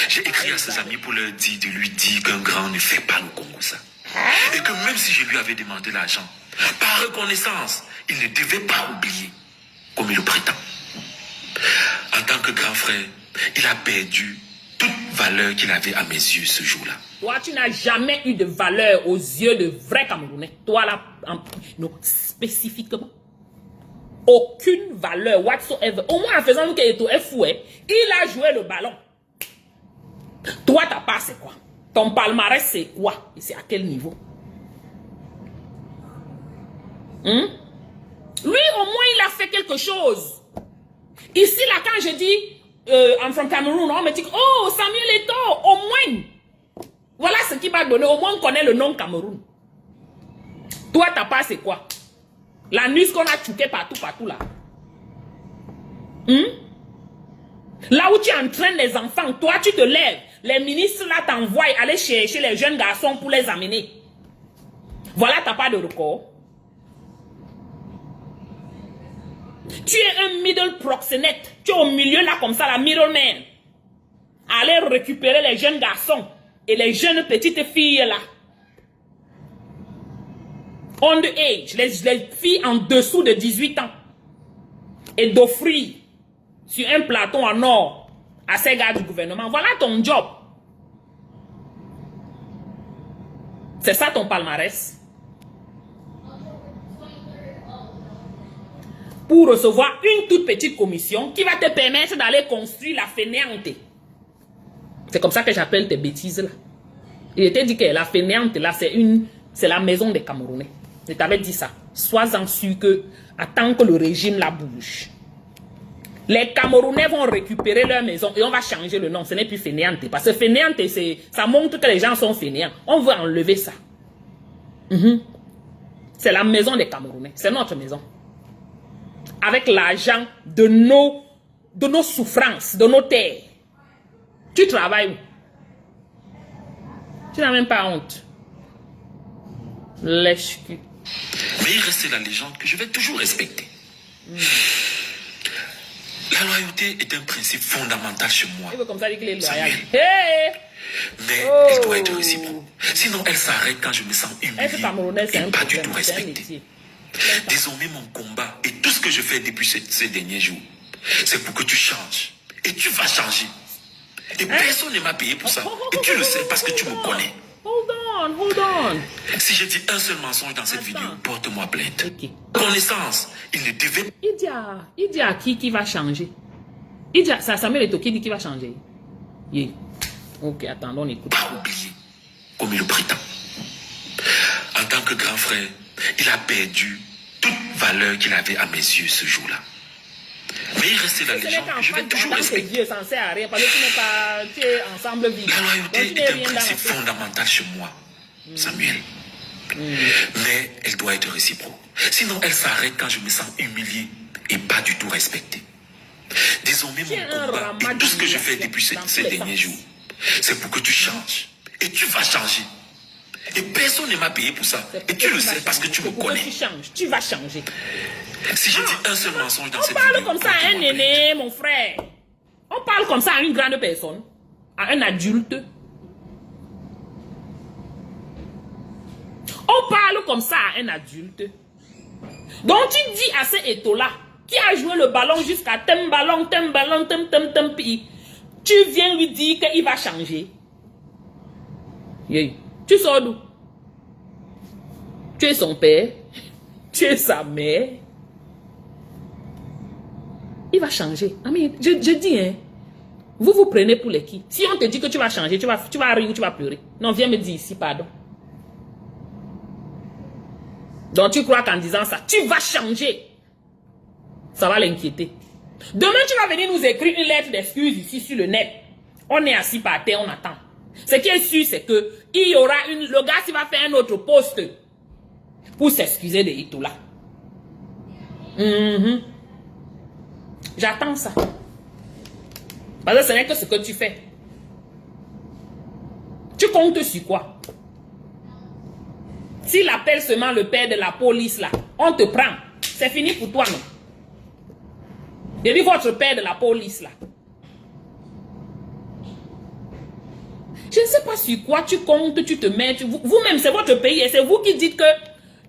J'ai écrit à ses amis pour leur dire de lui dire qu'un grand ne fait pas le Congo ça. Et que même si je lui avais demandé l'argent, par reconnaissance, il ne devait pas oublier, comme il le prétend. En tant que grand frère, il a perdu toute valeur qu'il avait à mes yeux ce jour-là. Toi, tu n'as jamais eu de valeur aux yeux de vrais Camerounais. Toi, là, non, spécifiquement. Aucune valeur whatsoever. Au moins, en faisant nous qu'il est fou, il a joué le ballon. Toi, ta part, c'est quoi? Ton palmarès, c'est quoi? Et c'est à quel niveau? Lui, au moins, il a fait quelque chose. Ici, là, quand je dis I'm from Cameroon, on me dit oh, Samuel Eto'o, au moins. Voilà ce qui m'a donné. Au moins, on connaît le nom Cameroun. Toi, ta part, c'est quoi? La nuit qu'on a chouqué partout là. Là où tu entraînes les enfants, toi, tu te lèves. Les ministres là t'envoient aller chercher les jeunes garçons pour les amener. Voilà ta part de record. Tu es un middle proxénète. Tu es au milieu là comme ça, la middleman. Aller récupérer les jeunes garçons et les jeunes petites filles là. Underage, les filles en dessous de 18 ans. Et d'offrir sur un plateau en or à ces gars du gouvernement. Voilà ton job. C'est ça ton palmarès. Pour recevoir une toute petite commission qui va te permettre d'aller construire la fainéante. C'est comme ça que j'appelle tes bêtises là. Il était dit que la fainéante là, c'est la maison des Camerounais. Je t'avais dit ça. Sois-en sûr que, attends que le régime la bouge. Les Camerounais vont récupérer leur maison et on va changer le nom. Ce n'est plus fainéante. Parce que fainéante, ça montre que les gens sont fainéants. On veut enlever ça. C'est la maison des Camerounais. C'est notre maison. Avec l'argent de nos souffrances, de nos terres. Tu travailles où? Tu n'as même pas honte. Lèche-cul. Mais il reste la légende que je vais toujours respecter. La loyauté est un principe fondamental chez moi. Il veut comme ça dire qu'il est loyal. Samuel. Hey! Mais elle doit être réciproque. Sinon, elle s'arrête quand je me sens humilié et pas du tout respecté. Désormais, mon combat et tout ce que je fais depuis ces derniers jours, c'est pour que tu changes. Et tu vas changer. Et personne ne m'a payé pour ça. Et tu le sais parce que tu me connais. Hold on. Si je dis un seul mensonge dans cette vidéo, porte-moi plainte. Connaissance, il ne devait Il dit à qui va changer? Il dit à Samuel Eto'o qui dit qu'il va changer. Yeah. Ok, attendons, on écoute. pas oublier, comme il le prétend. En tant que grand frère, il a perdu toute valeur qu'il avait à mes yeux ce jour-là. Mais il restait la légende que je vais toujours respecter. La loyauté est un principe fondamental chez moi, Samuel. Mais elle doit être réciproque. Sinon, elle s'arrête quand je me sens humilié et pas du tout respecté. Désormais, mon combat et tout ce que je fais depuis ces derniers jours, c'est pour que tu changes. Et tu vas changer. Et personne ne m'a payé pour ça. Et tu le sais parce que tu me connais. Tu vas changer. Si je dis un seul mensonge dans cette vidéo... On parle comme ça à un aîné, aîné, mon frère. On parle comme ça à une grande personne. À un adulte. On parle comme ça à un adulte. Donc tu dis à ces Eto'o-là, qui a joué le ballon jusqu'à tem ballon, pi. Tu viens lui dire qu'il va changer. Yeah. Tu sors d'où? Tu es son père. Tu es sa mère. Il va changer. Je dis, hein. Vous prenez pour les qui? Si on te dit que tu vas changer, tu vas rire ou tu vas pleurer. Non, viens me dire ici, pardon. Donc tu crois qu'en disant ça, tu vas changer. Ça va l'inquiéter. Demain, tu vas venir nous écrire une lettre d'excuse ici sur le net. On est assis par terre, on attend. Ce qui est sûr, c'est que il y aura le gars qui va faire un autre post pour s'excuser de Eto'o là. J'attends ça. Parce que ce n'est que ce que tu fais. Tu comptes sur quoi? S'il appelle seulement le père de la police là, on te prend. C'est fini pour toi, non? Je dis votre père de la police là. Je ne sais pas sur quoi tu comptes, tu te mets. Vous-même, c'est votre pays et c'est vous qui dites que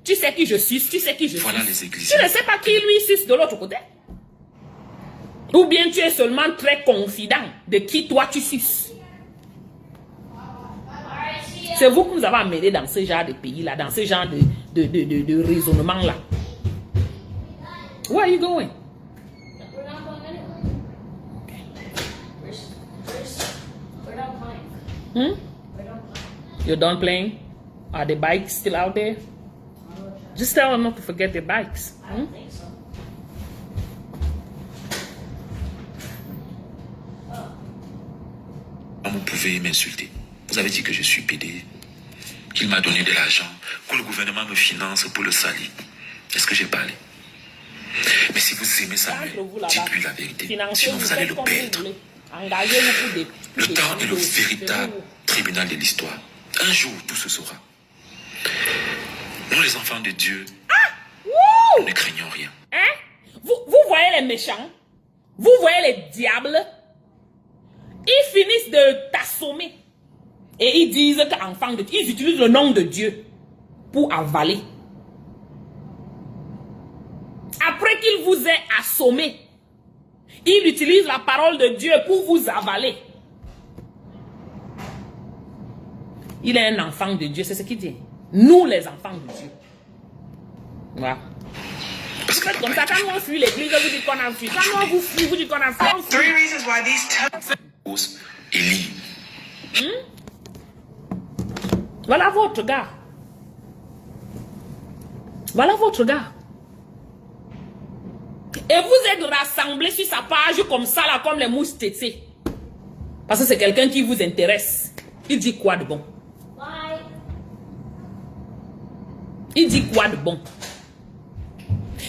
tu sais qui je suis, tu sais qui je suis. Voilà les églises. Tu ne sais pas qui lui suce de l'autre côté. Ou bien tu es seulement très confident de qui toi tu suces. C'est vous qui nous avez amenés dans ce genre de pays-là, dans ce genre de raisonnement-là. Where are you going? We're not going anywhere. Okay. We're done playing. We're done playing. You're done playing? Are the bikes still out there? Just tell them not to forget their bikes. I don't think so. Vous pouvez m'insulter. Vous avez dit que je suis pédé, qu'il m'a donné de l'argent, que le gouvernement me finance pour le salir. Est-ce que j'ai parlé? Mais si vous aimez Samuel, dites-lui la vérité. Sinon vous allez le perdre. Le temps est le véritable tribunal de l'histoire. Un jour, tout se saura. Nous, les enfants de Dieu, nous ne craignons rien. Hein? Vous voyez les méchants? Vous voyez les diables? Ils finissent de t'assommer. Et ils disent qu'enfant de Dieu, ils utilisent le nom de Dieu pour avaler. Après qu'il vous ait assommé, il utilise la parole de Dieu pour vous avaler. Il est un enfant de Dieu, c'est ce qu'il dit. Nous, les enfants de Dieu. Voilà. Vous faites comme ça, quand on fuit l'église, vous dites qu'on a fui. Quand on vous fuit, vous dites qu'on a fui. On fuit. 3 reasons why these Élie. Voilà votre gars. Voilà votre gars. Et vous êtes rassemblés sur sa page comme ça, là, comme les mousses tétées. Parce que c'est quelqu'un qui vous intéresse. Il dit quoi de bon? Bye. Il dit quoi de bon?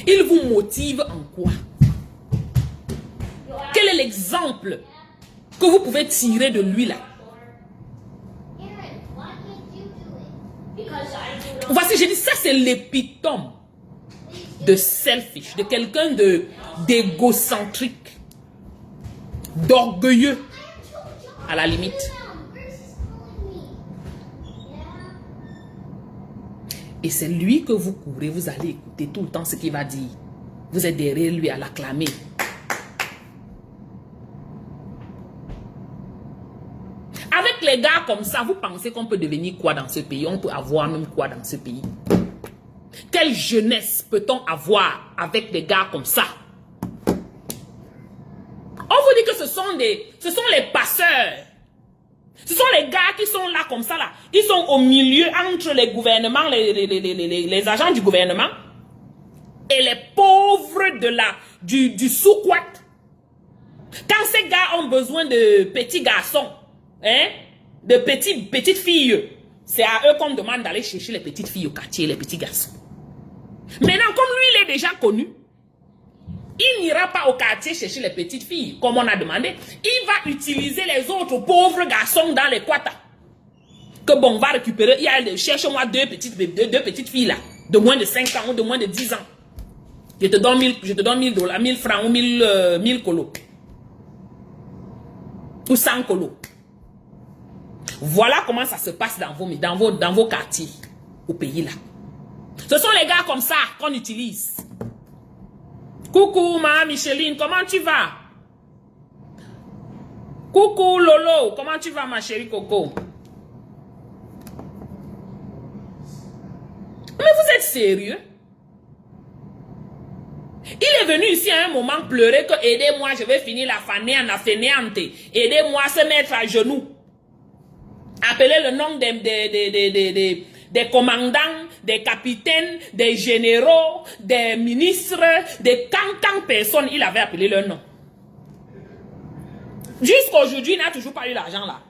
Il vous motive en quoi? Quel est l'exemple que vous pouvez tirer de lui là? Aaron, why can't you do it? Because I do it all. Voici, j'ai dit, ça c'est l'épitome de selfish, de quelqu'un d'égocentrique, d'orgueilleux, à la limite. Et c'est lui que vous courez, vous allez écouter tout le temps ce qu'il va dire. Vous êtes derrière lui à l'acclamer. Avec les gars comme ça, vous pensez qu'on peut devenir quoi dans ce pays? On peut avoir même quoi dans ce pays? Quelle jeunesse peut-on avoir avec des gars comme ça? On vous dit que ce sont les passeurs. Ce sont les gars qui sont là comme ça là. Ils sont au milieu entre les gouvernements, les agents du gouvernement et les pauvres du sous-quat. Quand ces gars ont besoin de petits garçons, hein, de petites filles, c'est à eux qu'on demande d'aller chercher les petites filles au quartier, les petits garçons. Maintenant, comme lui, il est déjà connu, il n'ira pas au quartier chercher les petites filles, comme on a demandé. Il va utiliser les autres pauvres garçons dans les quatas. Que bon, on va récupérer. Cherche-moi deux petites filles là, de moins de 5 ans ou de moins de 10 ans. Je te donne $1000, 1000 francs ou 1000 colos. Ou 100 colos. Voilà comment ça se passe dans vos quartiers, au pays là. Ce sont les gars comme ça qu'on utilise. Coucou, ma Micheline, comment tu vas? Coucou, Lolo, comment tu vas, ma chérie Coco? Mais vous êtes sérieux? Il est venu ici à un moment pleurer que aidez-moi, je vais finir la fainéante. Aidez-moi à se mettre à genoux. Appelez le nom des commandants, des capitaines, des généraux, des ministres, des tant personnes, il avait appelé leur nom. Jusqu'aujourd'hui, il n'a toujours pas eu l'argent là.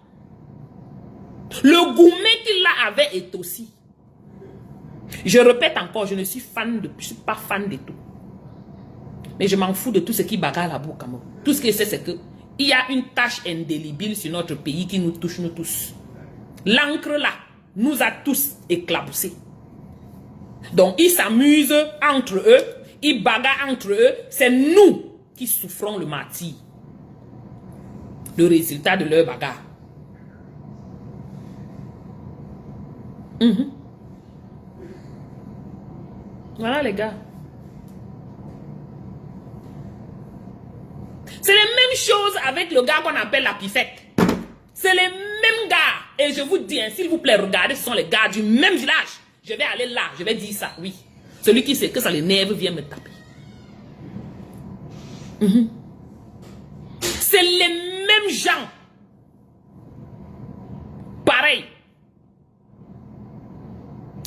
Le gourmet qu'il avait est aussi. Je répète encore, je ne suis pas fan de tout. Mais je m'en fous de tout ce qui bagarre la boue, Cameroun. Tout ce que c'est que il y a une tache indélébile sur notre pays qui nous touche, nous tous. L'encre là nous a tous éclaboussés. Donc ils s'amusent entre eux, ils bagarrent entre eux. C'est nous qui souffrons le martyre. Le résultat de leur bagarre. Voilà les gars. C'est les mêmes choses avec le gars qu'on appelle la pifette. C'est les mêmes gars. Et je vous dis, hein, s'il vous plaît, regardez, ce sont les gars du même village. Je vais aller là, je vais dire ça, oui. Celui qui sait que ça l'énerve vient me taper. C'est les mêmes gens. Pareil.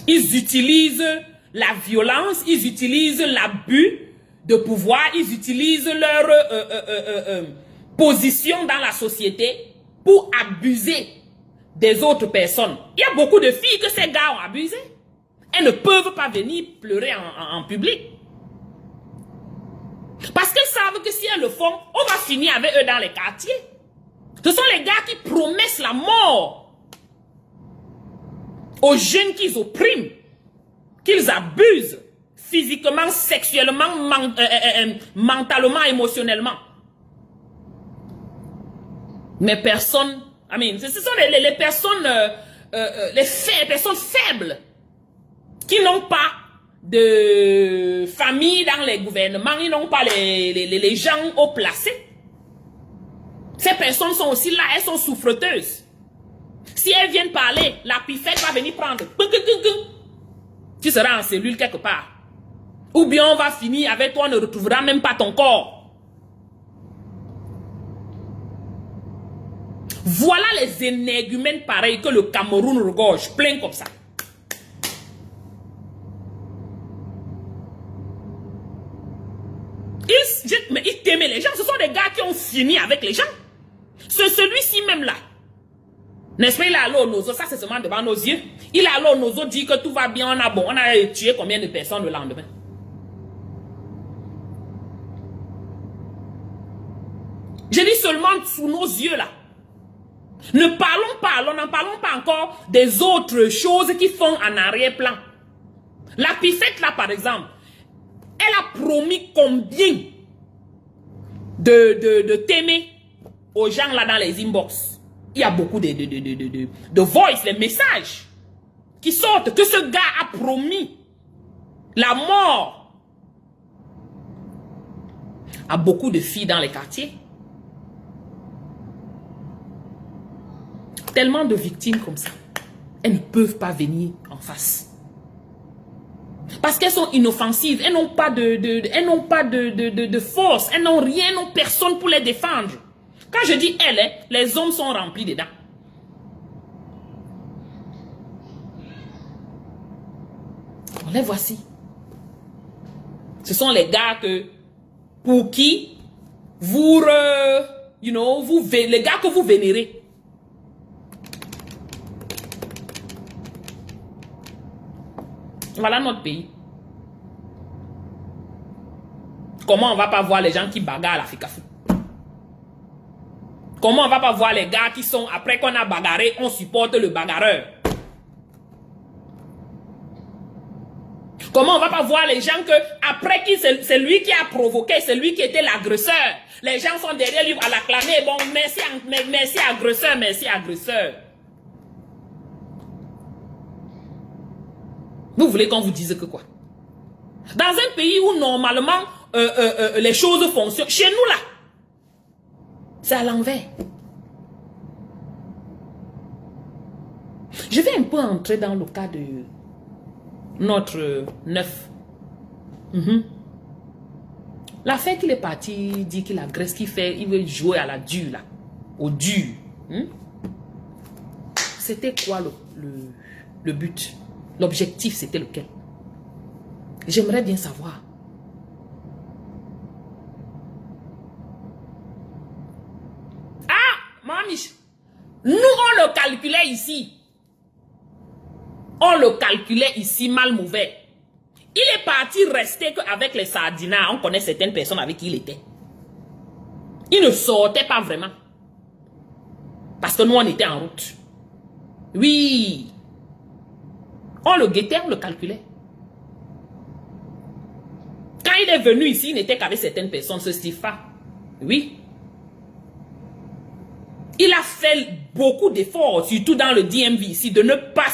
Ils utilisent la violence, ils utilisent l'abus de pouvoir, ils utilisent leur position dans la société pour abuser des autres personnes. Il y a beaucoup de filles que ces gars ont abusé. Elles ne peuvent pas venir pleurer en public. Parce qu'elles savent que si elles le font, on va finir avec eux dans les quartiers. Ce sont les gars qui promettent la mort aux jeunes qu'ils oppriment, qu'ils abusent physiquement, sexuellement, mentalement, émotionnellement. Mais personne, ce sont les personnes, les personnes faibles qui n'ont pas de famille dans les gouvernements, ils n'ont pas les gens haut placés. Ces personnes sont aussi là, elles sont souffreteuses. Si elles viennent parler, la pifette va venir prendre. Tu seras en cellule quelque part. Ou bien on va finir avec toi, on ne retrouvera même pas ton corps. Voilà les énergumènes pareils que le Cameroun regorge, plein comme ça. Mais ils t'aimaient les gens, ce sont des gars qui ont fini avec les gens. C'est celui-ci même là. N'est-ce pas, il a allé au Nozo, ça c'est seulement devant nos yeux. Il a allé au Nozo, dit que tout va bien, on a tué combien de personnes le lendemain. Je dis seulement sous nos yeux là. Ne parlons pas, n'en parlons pas encore des autres choses qui font en arrière-plan. La pifette là par exemple, elle a promis combien de t'aimer aux gens là dans les inbox. Il y a beaucoup de voice, les messages qui sortent que ce gars a promis la mort à beaucoup de filles dans les quartiers. Tellement de victimes comme ça. Elles ne peuvent pas venir en face. Parce qu'elles sont inoffensives. Elles n'ont pas de force. Elles n'ont rien, n'ont personne pour les défendre. Quand je dis elles, les hommes sont remplis dedans. Les voici. Ce sont les gars pour qui vous, les gars que vous vénérez. Voilà notre pays. Comment on va pas voir les gens qui bagarrent à la FICAFU? Comment on va pas voir les gars qui sont, après qu'on a bagarré, on supporte le bagarreur? Comment on va pas voir les gens que, après qui c'est lui qui a provoqué, c'est lui qui était l'agresseur. Les gens sont derrière lui à l'acclamer. Bon, merci agresseur, merci agresseur. Vous voulez qu'on vous dise que quoi? Dans un pays où normalement les choses fonctionnent, chez nous là, c'est à l'envers. Je vais un peu entrer dans le cas de notre neuf. L'affaire qu'il est parti dire qu'il agresse, qu'il fait, il veut jouer à la dure là, au dur. C'était quoi le but? L'objectif, c'était lequel? J'aimerais bien savoir. Ah, Mamie, nous, on le calculait ici. On le calculait ici, mal mauvais. Il est parti rester qu'avec les sardinats. On connaît certaines personnes avec qui il était. Il ne sortait pas vraiment. Parce que nous, on était en route. Oui. On le guettait, on le calculait. Quand il est venu ici, il n'était qu'avec certaines personnes, ce Stifa. Oui. Il a fait beaucoup d'efforts, surtout dans le DMV ici, de ne pas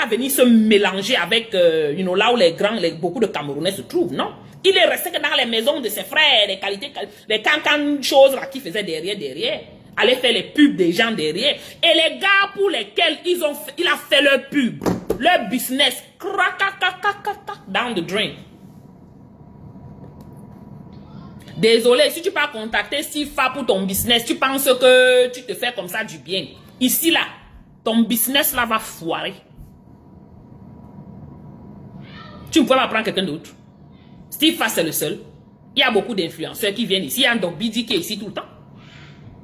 venir se mélanger avec, là où beaucoup de Camerounais se trouvent, non? Il est resté que dans les maisons de ses frères, les qualités, les cancan choses là qui faisaient derrière. aller faire les pubs des gens derrière. Et les gars pour lesquels il a fait leur pub, leur business, down the drain. Désolé, si tu pas contacter Sifa pour ton business, tu penses que tu te fais comme ça du bien. Ici, là, ton business là va foirer. Tu ne pourras pas prendre quelqu'un d'autre. Sifa, c'est le seul. Il y a beaucoup d'influenceurs qui viennent ici. Il y a un Doc Bidi qui est ici tout le temps.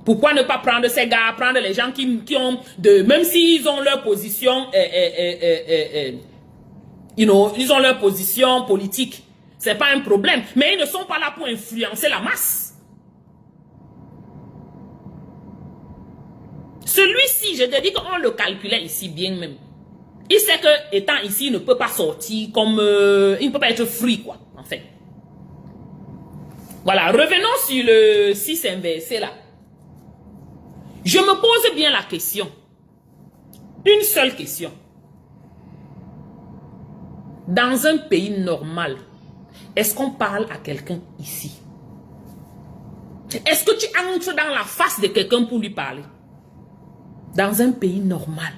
Pourquoi ne pas prendre ces gars, prendre les gens qui ont même s'ils ont leur position, ils ont leur position politique. C'est pas un problème. Mais ils ne sont pas là pour influencer la masse. Celui-ci, je te dis qu'on le calculait ici bien même. Il sait que, étant ici, il ne peut pas sortir comme... il ne peut pas être free, quoi, en fait. Voilà, revenons sur le 6 inversé, là. Je me pose bien la question. Une seule question. Dans un pays normal, est-ce qu'on parle à quelqu'un ici? Est-ce que tu entres dans la face de quelqu'un pour lui parler? Dans un pays normal.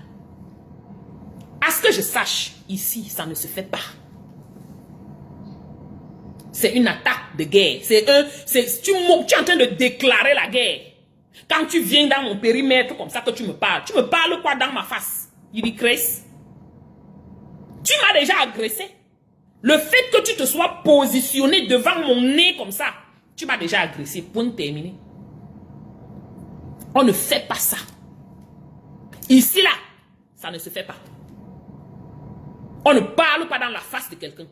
À ce que je sache, ici, ça ne se fait pas. C'est une attaque de guerre. Tu es en train de déclarer la guerre. Quand tu viens dans mon périmètre comme ça que tu me parles quoi dans ma face? Il dit Grace. Tu m'as déjà agressé. Le fait que tu te sois positionné devant mon nez comme ça, tu m'as déjà agressé. Point terminé. On ne fait pas ça. Ici, là, ça ne se fait pas. On ne parle pas dans la face de quelqu'un.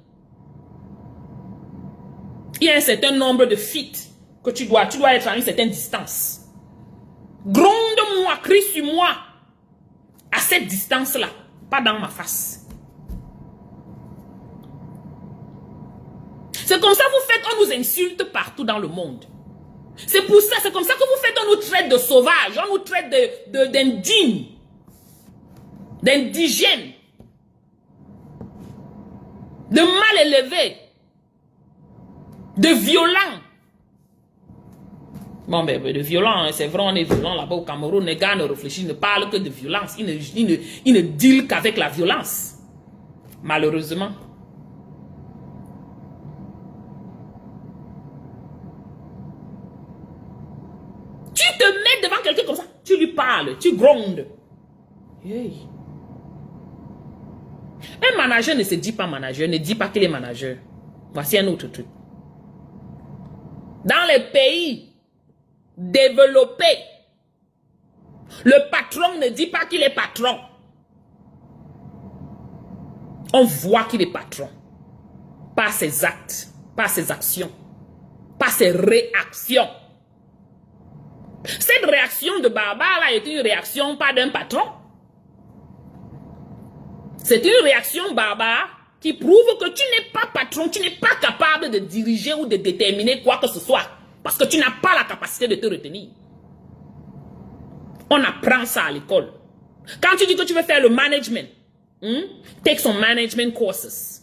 Il y a un certain nombre de feats que tu dois être à une certaine distance. Gronde-moi, crie sur moi. À cette distance-là, pas dans ma face. C'est comme ça que vous faites, on nous insulte partout dans le monde. C'est pour ça, c'est comme ça que vous faites, on nous traite de sauvages, on nous traite d'indignes, d'indigènes, de mal élevés, de violents. Bon, ben, de violents, c'est vrai, on est violent là-bas au Cameroun. Les gars ne réfléchissent, ne parlent que de violence. Ils ne dealent qu'avec la violence. Malheureusement. Tu te mets devant quelqu'un comme ça, tu lui parles, tu grondes. Hey. Un manager ne se dit pas manager, ne dit pas qu'il est manager. Voici un autre truc. Dans les pays développés, le patron ne dit pas qu'il est patron. On voit qu'il est patron. Par ses actes, par ses actions, par ses réactions. Cette réaction de Barbare là est une réaction pas d'un patron. C'est une réaction Barbare qui prouve que tu n'es pas patron, tu n'es pas capable de diriger ou de déterminer quoi que ce soit. Parce que tu n'as pas la capacité de te retenir. On apprend ça à l'école. Quand tu dis que tu veux faire le management, take some management courses.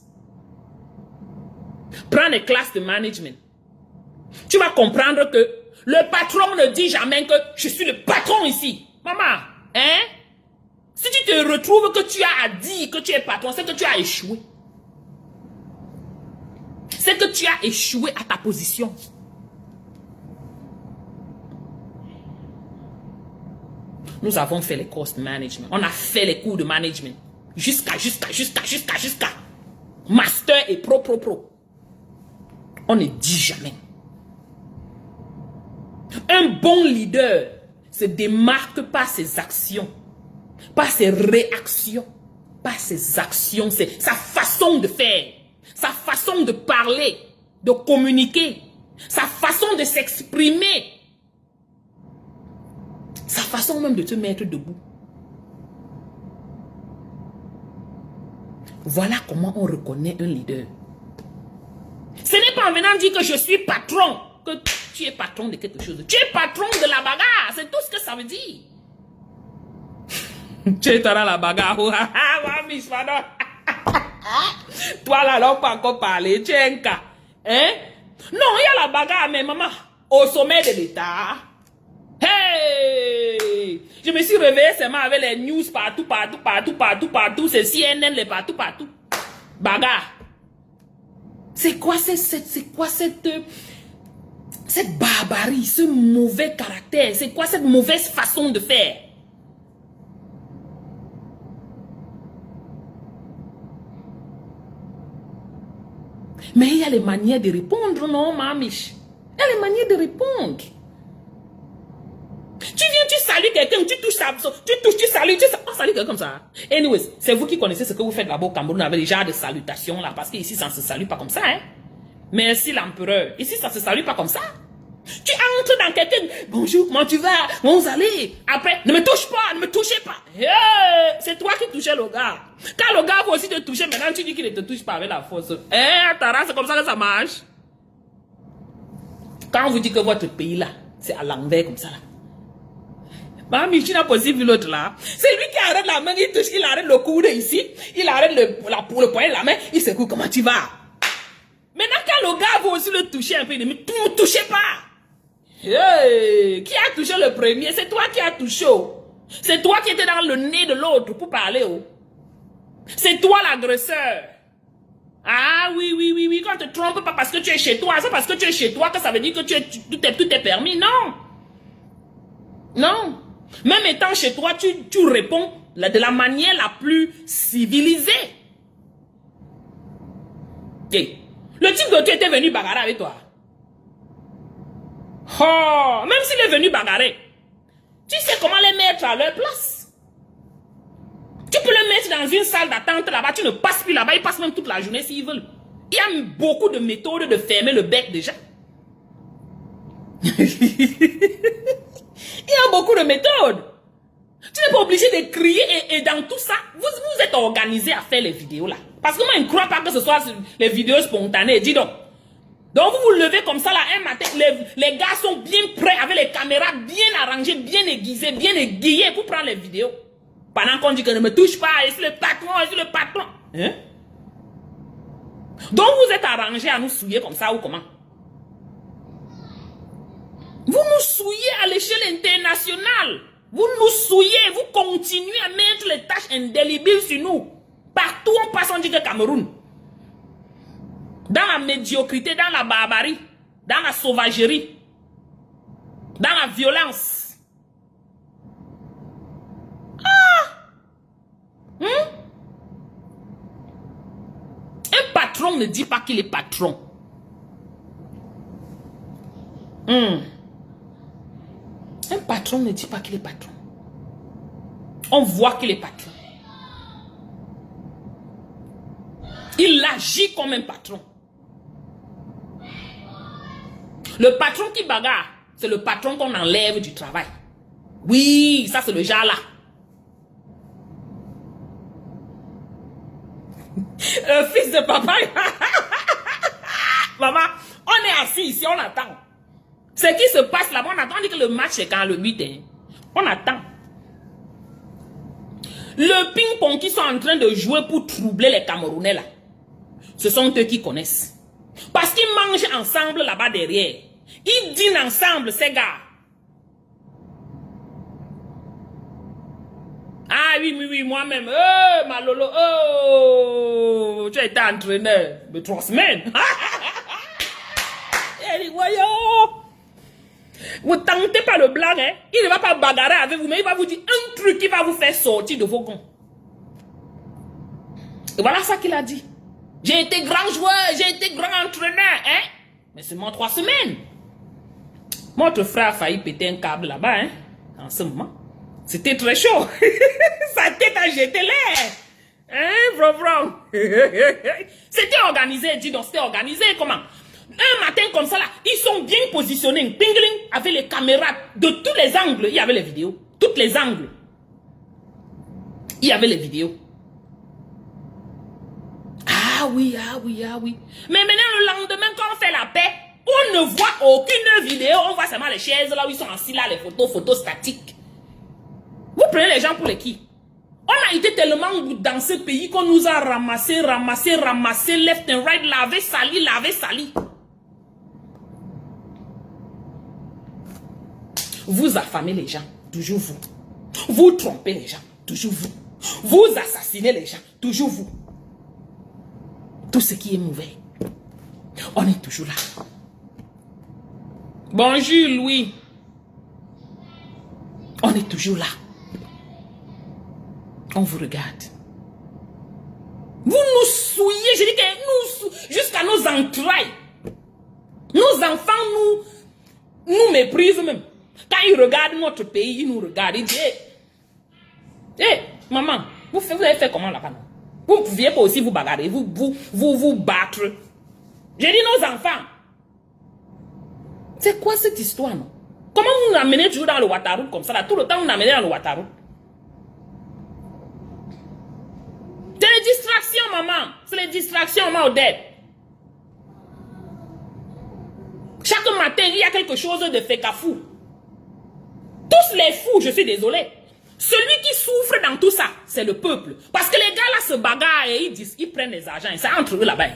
Prends des classes de management. Tu vas comprendre que le patron ne dit jamais que je suis le patron ici. Maman, hein? Si tu te retrouves que tu as à dire que tu es patron, c'est que tu as échoué. C'est que tu as échoué à ta position. Nous avons fait les courses de management. On a fait les cours de management. Jusqu'à master et pro. On ne dit jamais. Un bon leader se démarque par ses actions, par ses réactions, par ses actions, c'est sa façon de faire, sa façon de parler, de communiquer, sa façon de s'exprimer, sa façon même de te mettre debout. Voilà comment on reconnaît un leader. Ce n'est pas en venant dire que je suis patron que tu es patron de quelque chose. Tu es patron de la bagarre. C'est tout ce que ça veut dire. Tu es dans la bagarre. Toi là, on peut encore parler. Tu es un cas. Hein? Non, il y a la bagarre, mais maman, au sommet de l'État. Hey! Je me suis réveillé seulement avec les news partout. C'est CNN, les partout. Bagarre. C'est quoi cette barbarie, ce mauvais caractère? C'est quoi cette mauvaise façon de faire? Mais il y a les manières de répondre, non, mamiche? Il y a les manières de répondre. Tu viens, tu salues quelqu'un, tu touches ça, tu salues, on salue quelqu'un comme ça. Anyways, c'est vous qui connaissez ce que vous faites là-bas au Cameroun avec les genres de salutations là, parce qu'ici ça ne se salue pas comme ça, hein. Merci l'empereur. Ici ça ne se salue pas comme ça. Tu entres dans quelqu'un, bonjour, comment tu vas? Bon, vous allez. Après, ne me touche pas, ne me touchez pas. Hey, c'est toi qui touchais le gars. Quand le gars va aussi te toucher, maintenant tu dis qu'il ne te touche pas avec la force. Tara, c'est comme ça que ça marche. Quand on vous dit que votre pays là, c'est à l'envers comme ça là. Mami, tu n'as pas vu l'autre là. C'est lui qui arrête la main, il touche, il arrête le coude ici, il arrête le poignet de la main, il secoue, comment tu vas? Maintenant, quand le gars va aussi le toucher un peu, il dit, mais tu ne me touchez pas. Hey, qui a touché le premier? C'est toi qui as touché. Oh. C'est toi qui étais dans le nez de l'autre pour parler. Oh. C'est toi l'agresseur. Ah oui, quand tu te trompes pas parce que tu es chez toi, c'est parce que tu es chez toi que ça veut dire que tout est permis. Non. Non. Même étant chez toi, tu réponds de la manière la plus civilisée. Okay. Le type de tu était venu bagarrer avec toi. Oh, même s'il est venu bagarrer, tu sais comment les mettre à leur place. Tu peux le mettre dans une salle d'attente là-bas, tu ne passes plus là-bas, ils passent même toute la journée s'ils veulent. Il y a beaucoup de méthodes de fermer le bec déjà. Il y a beaucoup de méthodes. Tu n'es pas obligé de crier et dans tout ça, vous êtes organisé à faire les vidéos là. Parce que moi, je ne crois pas que ce soit les vidéos spontanées. Dis donc. Donc, vous vous levez comme ça là, un matin, les gars sont bien prêts avec les caméras bien arrangées, bien aiguisées, bien aiguillées pour prendre les vidéos. Pendant qu'on dit que ne me touche pas, je suis le patron, Hein? Donc, vous êtes arrangés à nous souiller comme ça ou comment? Vous nous souillez à l'échelle internationale. Vous nous souillez, vous continuez à mettre les tâches indélébiles sur nous. Partout on passe, on dit que Cameroun. Dans la médiocrité, dans la barbarie, dans la sauvagerie, dans la violence. Un patron ne dit pas qu'il est patron. Un patron ne dit pas qu'il est patron. On voit qu'il est patron. Il agit comme un patron. Le patron qui bagarre, c'est le patron qu'on enlève du travail. Oui, ça c'est le genre là. Le fils de papa. Maman, on est assis ici, on attend. Ce qui se passe là-bas, on attend. On dit que le match est quand le but est. On attend. Le ping-pong qu'ils sont en train de jouer pour troubler les Camerounais là, ce sont eux qui connaissent. Parce qu'ils mangent ensemble là-bas derrière. Ils dînent ensemble, ces gars. Ah oui, moi-même. Oh, ma lolo, oh, tu as été entraîneur de 3 semaines. Eh, voyons. Vous tentez pas le blanc, hein. Il ne va pas bagarrer avec vous, mais il va vous dire un truc qui va vous faire sortir de vos gonds. Et voilà ça qu'il a dit. J'ai été grand joueur, j'ai été grand entraîneur, hein. Mais seulement 3 semaines. Votre frère a failli péter un câble là-bas, hein. En ce moment. C'était très chaud. Sa tête a jeté l'air. Hein, bro. C'était organisé, dis donc, c'était organisé comment? Un matin comme ça là, ils sont bien positionnés, pingling, avec les caméras de tous les angles. Il y avait les vidéos, tous les angles. Il y avait les vidéos. Ah oui. Mais maintenant le lendemain quand on fait la paix, on ne voit aucune vidéo, on voit seulement les chaises là où ils sont assis là, les photos statiques. Vous prenez les gens pour les qui? On a été tellement dans ce pays qu'on nous a ramassé, left and right, lavé, sali. Vous affamez les gens, toujours vous. Vous trompez les gens, toujours vous. Vous assassinez les gens, toujours vous. Tout ce qui est mauvais, on est toujours là. Bonjour Louis. On est toujours là. On vous regarde. Vous nous souillez, je dis que nous, jusqu'à nos entrailles. Nos enfants nous méprisent même. Quand ils regardent notre pays, ils nous regardent. Ils disent, hé, maman, vous avez fait comment là-bas? Vous ne pouviez pas aussi vous bagarrer, vous battre. J'ai dit nos enfants. C'est quoi cette histoire, non? Comment vous nous amenez toujours dans le Ouattara comme ça, là? Tout le temps, vous nous amenez dans le Ouattara. C'est les distractions, maman. C'est les distractions, maman Odette. Chaque matin, il y a quelque chose de fécafou. Tous les fous, je suis désolée. Celui qui souffre dans tout ça, c'est le peuple. Parce que les gars là se bagarrent et ils prennent les argents. C'est entre eux là-bas.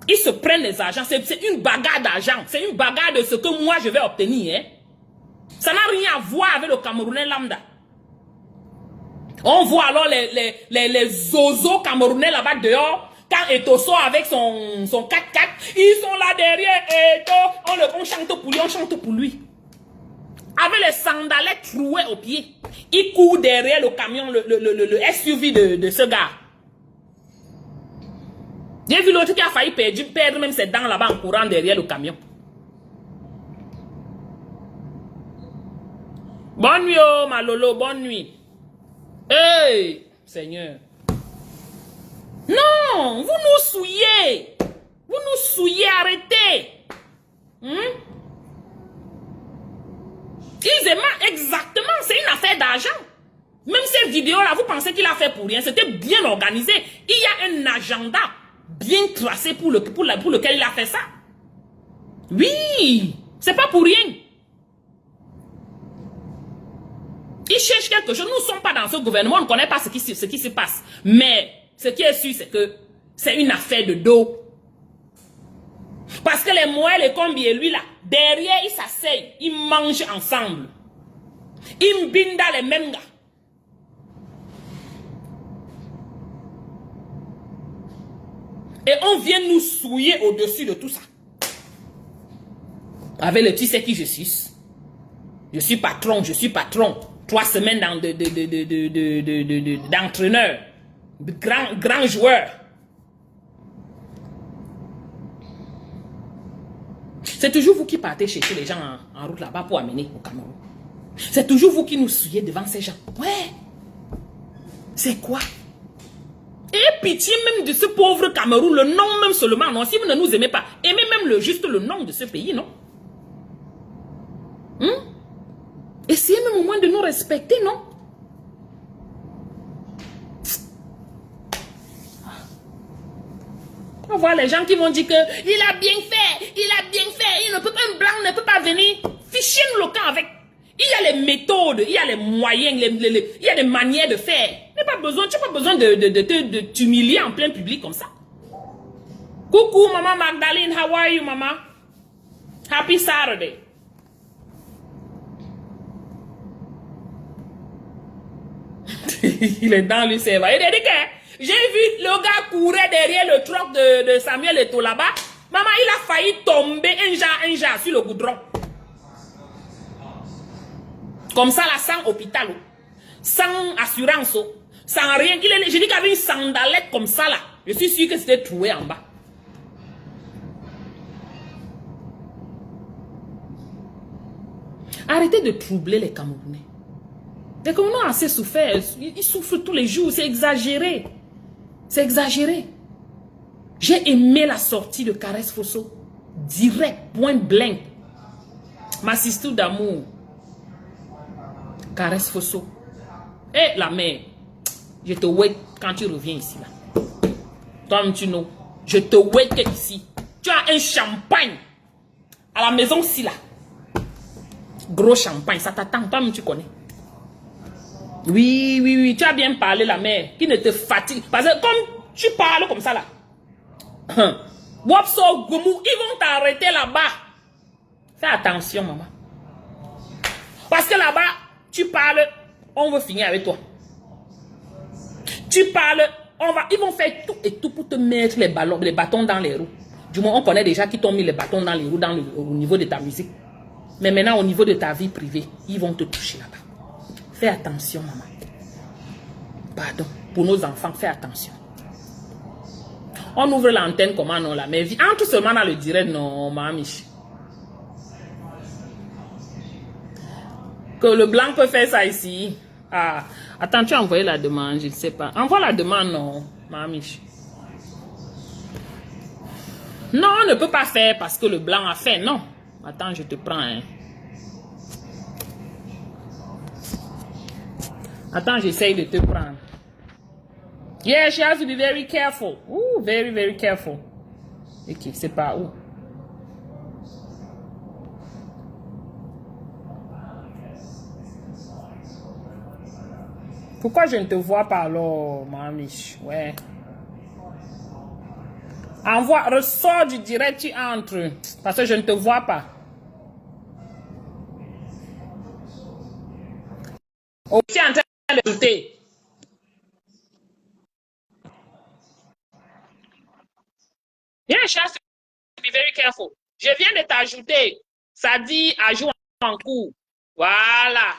Ils se prennent les argents. C'est une bagarre d'argent. C'est une bagarre de ce que moi je vais obtenir. Hein. Ça n'a rien à voir avec le Camerounais lambda. On voit alors les zozos camerounais là-bas dehors. Quand Etoso avec son 4x4, ils sont là derrière Eto. On chante pour lui, on chante pour lui. Avec les sandalettes trouées aux pieds. Il court derrière le camion, le SUV de ce gars. J'ai vu l'autre qui a failli perdre même ses dents là-bas en courant derrière le camion. Bonne nuit, oh, ma Lolo, bonne nuit. Hey, Seigneur. Non, vous nous souillez. Vous nous souillez, arrêtez. Ils aiment exactement, c'est une affaire d'argent. Même cette vidéo-là, vous pensez qu'il a fait pour rien. C'était bien organisé. Il y a un agenda bien tracé pour lequel il a fait ça. Oui, c'est pas pour rien. Il cherche quelque chose. Nous ne sommes pas dans ce gouvernement, on ne connaît pas ce qui se passe. Mais ce qui est sûr, c'est que c'est une affaire de dos. Parce que les moelles, les combis et lui là, derrière, ils s'asseyent, ils mangent ensemble. Ils mbinda les mêmes gars. Et on vient nous souiller au-dessus de tout ça. Avec le tu sais qui je suis. Je suis patron, je suis patron. 3 semaines d'entraîneur. Grand joueur. C'est toujours vous qui partez chercher les gens en route là-bas pour amener au Cameroun. C'est toujours vous qui nous souillez devant ces gens. Ouais. C'est quoi? Et pitié même de ce pauvre Cameroun, le nom même seulement, non? Si vous ne nous aimez pas, aimez même juste le nom de ce pays, non? Essayez même au moins de nous respecter, non? On voit les gens qui vont dire que il a bien fait, il ne peut pas, un blanc ne peut pas venir. Fichez-nous le camp avec. Il y a les méthodes, il y a les moyens, il y a des manières de faire. Tu n'as pas besoin de t'humilier en plein public comme ça. Coucou, maman Magdalene, how are you, maman? Happy Saturday. Il est dans le cerveau. Il dit que j'ai vu le gars courir derrière le truck de Samuel Eto'o là-bas. Maman, il a failli tomber un jar sur le goudron. Comme ça, là, sans hôpital, sans assurance, sans rien. Je dis qu'il avait une sandalette comme ça, là. Je suis sûr que c'était troué en bas. Arrêtez de troubler les Camerounais. Les Camerounais ont assez souffert. Ils souffrent tous les jours. C'est exagéré. C'est exagéré. J'ai aimé la sortie de Caresse Fosso. Direct, point blank. Ma sister d'amour. Caresse Fosso. Et la mère, je te wait quand tu reviens ici là. Toi-même tu know, je te wait ici. Tu as un champagne à la maison ici là. Gros champagne, ça t'attend, toi-même tu connais. Oui, tu as bien parlé la mère, qui ne te fatigue. Parce que comme tu parles comme ça là, Wapso Goumou, ils vont t'arrêter là-bas. Fais attention maman. Parce que là-bas, tu parles, on veut finir avec toi. Tu parles, ils vont faire tout et tout pour te mettre les bâtons dans les roues. Du moins, on connaît déjà qui t'ont mis les bâtons dans les roues au niveau de ta musique. Mais maintenant, au niveau de ta vie privée, ils vont te toucher là-bas. Fais attention, maman. Pardon. Pour nos enfants, fais attention. On ouvre l'antenne, comment non là? Mais entre seulement dans le direct, non, mamie. Que le blanc peut faire ça ici. Ah, attends, tu as envoyé la demande, je ne sais pas. Envoie la demande, non, mamie. Non, on ne peut pas faire parce que le blanc a fait, non. Attends, je te prends, hein. Attends, j'essaye de te prendre. Yeah, she has to be very careful. Ooh, very, very careful. Ok, c'est pas où. Pourquoi je ne te vois pas alors, mamie? Ouais. Envoie, ressors du direct, tu entres. Parce que je ne te vois pas. Oh, tu es en train de douter. Yeah, she has to be very careful. Je viens de t'ajouter. Ça dit ajout en cours. Voilà.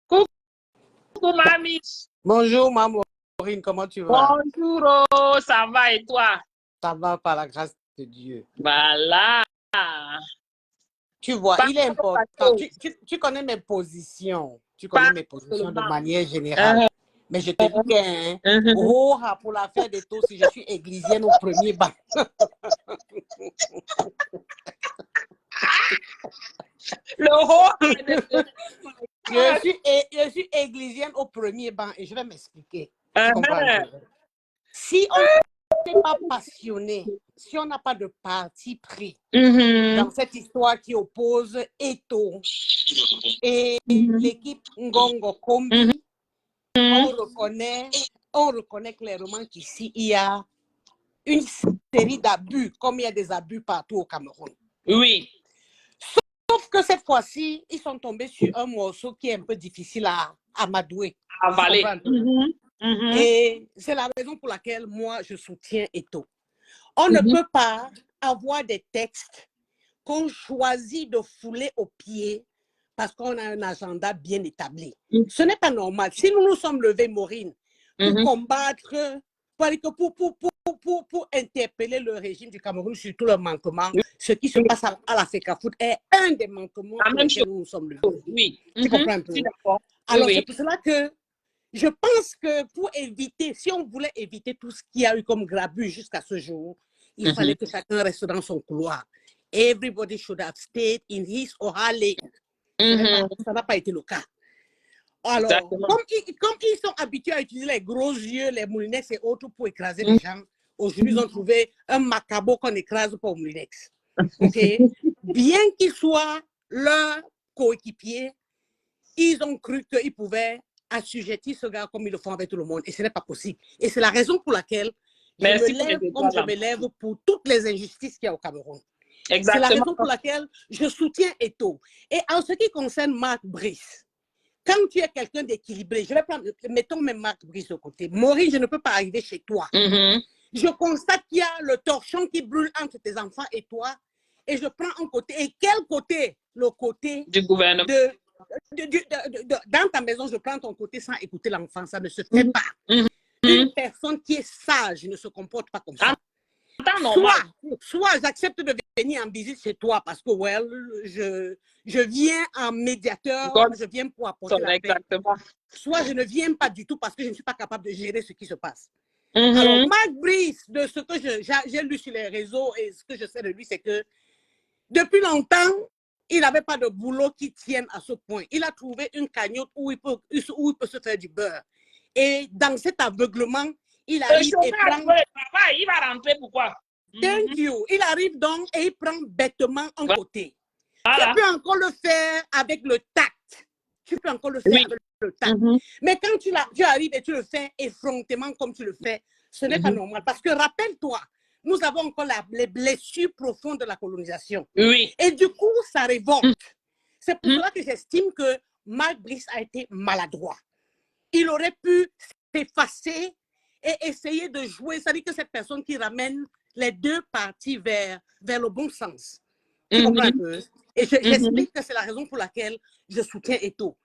Coucou, mamie. Bonjour, maman Maureen, comment tu vas? Bonjour, oh, ça va et toi? Ça va par la grâce de Dieu. Voilà. Tu vois, il est important. Tu connais mes positions. Tu connais mes positions de manière générale. Mais je te dis bien, oh, pour l'affaire des taux, si je suis églisienne au premier banc. Le haut. Je suis églisienne au premier banc et je vais m'expliquer. Si on n'est pas passionné, si on n'a pas de parti pris dans cette histoire qui oppose Eto et l'équipe Ngongo Kombi, on reconnaît clairement qu'ici, il y a une série d'abus, comme il y a des abus partout au Cameroun. Oui. Sauf que cette fois-ci, ils sont tombés sur un morceau qui est un peu difficile à amadouer. Avaler. Et c'est la raison pour laquelle moi, je soutiens Eto. On ne peut pas avoir des textes qu'on choisit de fouler au pied parce qu'on a un agenda bien établi. Ce n'est pas normal. Si nous nous sommes levés, Maureen, pour combattre, pour interpeller le régime du Cameroun sur tous leurs manquements, ce qui se passe à la FECAFOOT est un des manquements pour lesquels nous nous sommes levés. Oui. Tu comprends un peu? Alors, c'est pour cela que je pense que pour éviter, si on voulait éviter tout ce qu'il y a eu comme grabuge jusqu'à ce jour, il fallait que chacun reste dans son couloir. Everybody should have stayed in his or her lane. Ça n'a pas été le cas. Alors, comme ils sont habitués à utiliser les gros yeux, les moulinex et autres pour écraser les gens, aujourd'hui, ils ont trouvé un macabo qu'on écrase pour moulinex. Okay? Bien qu'ils soient leurs coéquipiers, ils ont cru qu'ils pouvaient assujettir ce gars comme ils le font avec tout le monde. Et ce n'est pas possible. Et c'est la raison pour laquelle je me lève comme je me lève pour toutes les injustices qu'il y a au Cameroun. C'est la raison pour laquelle je soutiens Eto. Et en ce qui concerne Marc Brice, quand tu es quelqu'un d'équilibré, je vais prendre, mettons même Marc Brice de côté. Maurice, je ne peux pas arriver chez toi. Je constate qu'il y a le torchon qui brûle entre tes enfants et toi. Et je prends un côté. Et quel côté? Le côté du gouvernement. Dans ta maison, je prends ton côté sans écouter l'enfant. Ça ne se fait pas. Une personne qui est sage ne se comporte pas comme ça. Soit j'accepte de venir en visite chez toi parce que je viens en médiateur, je viens pour apporter la paix. Soit je ne viens pas du tout parce que je ne suis pas capable de gérer ce qui se passe. Alors, Marc Brice, de ce que j'ai lu sur les réseaux et ce que je sais de lui, c'est que depuis longtemps, il n'avait pas de boulot qui tienne à ce point. Il a trouvé une cagnotte où il peut se faire du beurre. Et dans cet aveuglement, il arrive et prend... Il va rentrer pourquoi? Thank you. Il arrive donc et il prend bêtement un côté. Tu peux encore le faire avec le tact. Tu peux encore le faire avec le tact. Mais quand tu arrives et tu le fais effrontément comme tu le fais, ce n'est pas normal. Parce que rappelle-toi, nous avons encore les blessures profondes de la colonisation. Et du coup, ça révolte. C'est pour cela que j'estime que Mark Brice a été maladroit. Il aurait pu s'effacer et essayer de jouer. C'est-à-dire que cette personne qui ramène les deux parties vers le bon sens. Tu comprends un peu? Et j'explique que c'est la raison pour laquelle je soutiens Eto'o.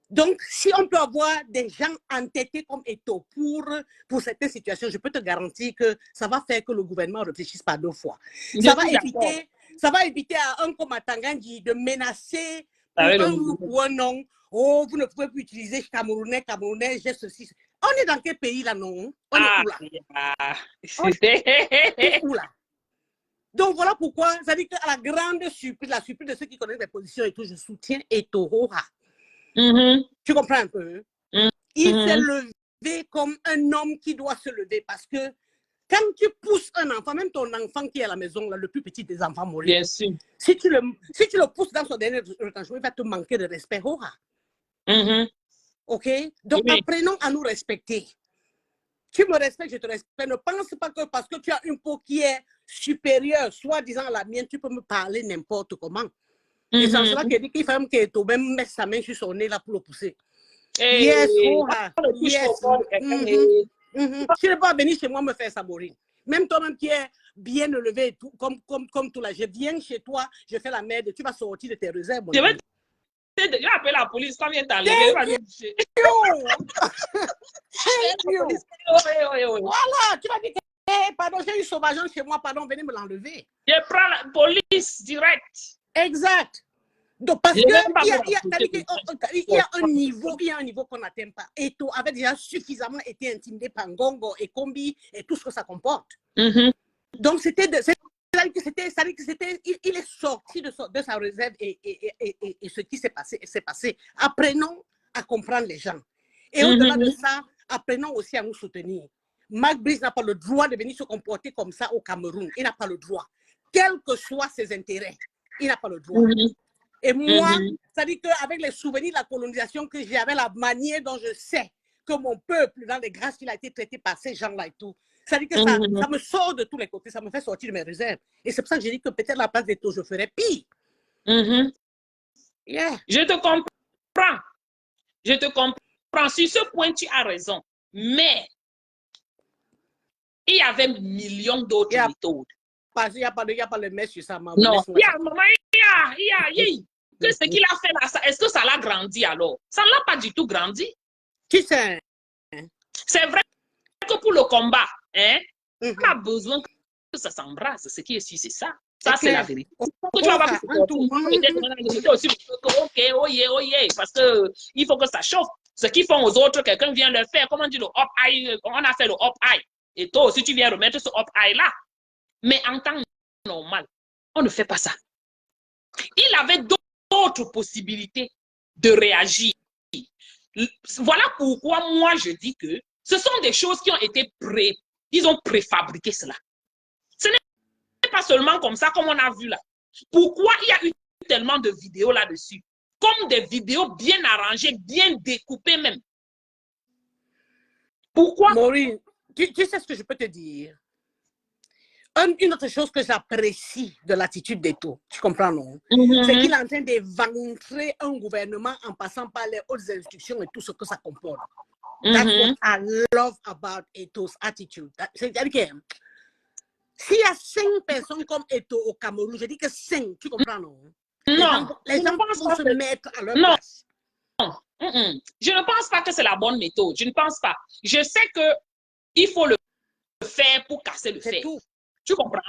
Donc, si on peut avoir des gens entêtés comme Eto'o pour certaines situations, je peux te garantir que ça va faire que le gouvernement ne réfléchisse pas 2 fois. Ça va éviter à un comme Atangandi de menacer pour un ou un non. Oh, vous ne pouvez plus utiliser Camerounais, j'ai ceci. On est dans quel pays là, non? On est où là? On est où là? Donc voilà pourquoi, ça dit qu'à la grande surprise, la surprise de ceux qui connaissent mes positions et tout, je soutiens Eto'o. Tu comprends un peu? Il s'est levé comme un homme qui doit se lever parce que quand tu pousses un enfant, même ton enfant qui est à la maison, là, le plus petit des enfants mourent. Bien sûr. Si tu le pousses dans son dernier retranchement, il va te manquer de respect. Ok? Donc apprenons à nous respecter. Tu me respectes, je te respecte. Ne pense pas que parce que tu as une peau qui est supérieure, soi-disant à la mienne, tu peux me parler n'importe comment. Et c'est en cela qu'il dit qu'il faut même mettre sa main sur son nez là pour le pousser. Yes, yes. Tu n'es pas venu chez moi me faire saboter. Même toi-même qui es bien élevé, tout, comme tout là, je viens chez toi, je fais la merde, tu vas sortir de tes réserves. Je vais appeler la police, quand vient t'enlever. Voilà, tu vas dire que, pardon, j'ai eu sauvageon chez moi, pardon, venez me l'enlever. Je prends la police direct. Exact. Donc, parce qu'il y a un niveau qu'on n'atteint pas. Eto'o avait déjà suffisamment été intimidé par Ngongo et Kombi et tout ce que ça comporte. Donc, il est sorti de sa réserve et ce qui s'est passé. Apprenons à comprendre les gens. Et au-delà de ça, apprenons aussi à nous soutenir. Mark Brice n'a pas le droit de venir se comporter comme ça au Cameroun. Il n'a pas le droit. Quels que soient ses intérêts, il n'a pas le droit. Et moi, ça dit qu'avec les souvenirs de la colonisation que j'ai, avec la manière dont je sais que mon peuple, dans les grâces qu'il a été traité par ces gens-là et tout, ça dit que ça me sort de tous les côtés, ça me fait sortir de mes réserves. Et c'est pour ça que j'ai dit que peut-être la place d'Eto'o, je ferais pire. Je te comprends. Je te comprends. Sur ce point, tu as raison. Mais il y avait millions d'autres méthodes. Il n'y a pas le mec sur ça. Non, que ce qu'il a fait là, est-ce que ça l'a grandi alors? Ça ne l'a pas du tout grandi. Qui c'est? C'est vrai que pour le combat, on a besoin que ça s'embrasse. Ce qui est sûr, c'est ça. Ça, c'est la vérité. Que tu vas voir aussi, parce qu'il faut que ça chauffe. Ce qu'ils font aux autres, quelqu'un vient le faire. Comment on dit le up-eye? On a fait le up-eye. Et toi aussi, tu viens remettre ce up-eye là. Mais en temps normal, on ne fait pas ça. Il avait d'autres possibilités de réagir. Voilà pourquoi moi je dis que ce sont des choses qui ont été ils ont préfabriqué cela. Ce n'est pas seulement comme ça, comme on a vu là. Pourquoi il y a eu tellement de vidéos là-dessus? Comme des vidéos bien arrangées, bien découpées même. Pourquoi? Maureen, tu sais ce que je peux te dire? Une autre chose que j'apprécie de l'attitude d'Eto'o, tu comprends, non? C'est qu'il est en train d'éventrer un gouvernement en passant par les hautes instructions et tout ce que ça comporte. That's what I love about Eto'o's attitude. C'est-à-dire que s'il y a 5 personnes comme Eto'o au Cameroun, je dis que 5, tu comprends, non? Non. Les gens vont se mettre à leur place. Je ne pense pas que c'est la bonne méthode. Je ne pense pas. Je sais qu'il faut le faire pour casser le fer. Tu comprends?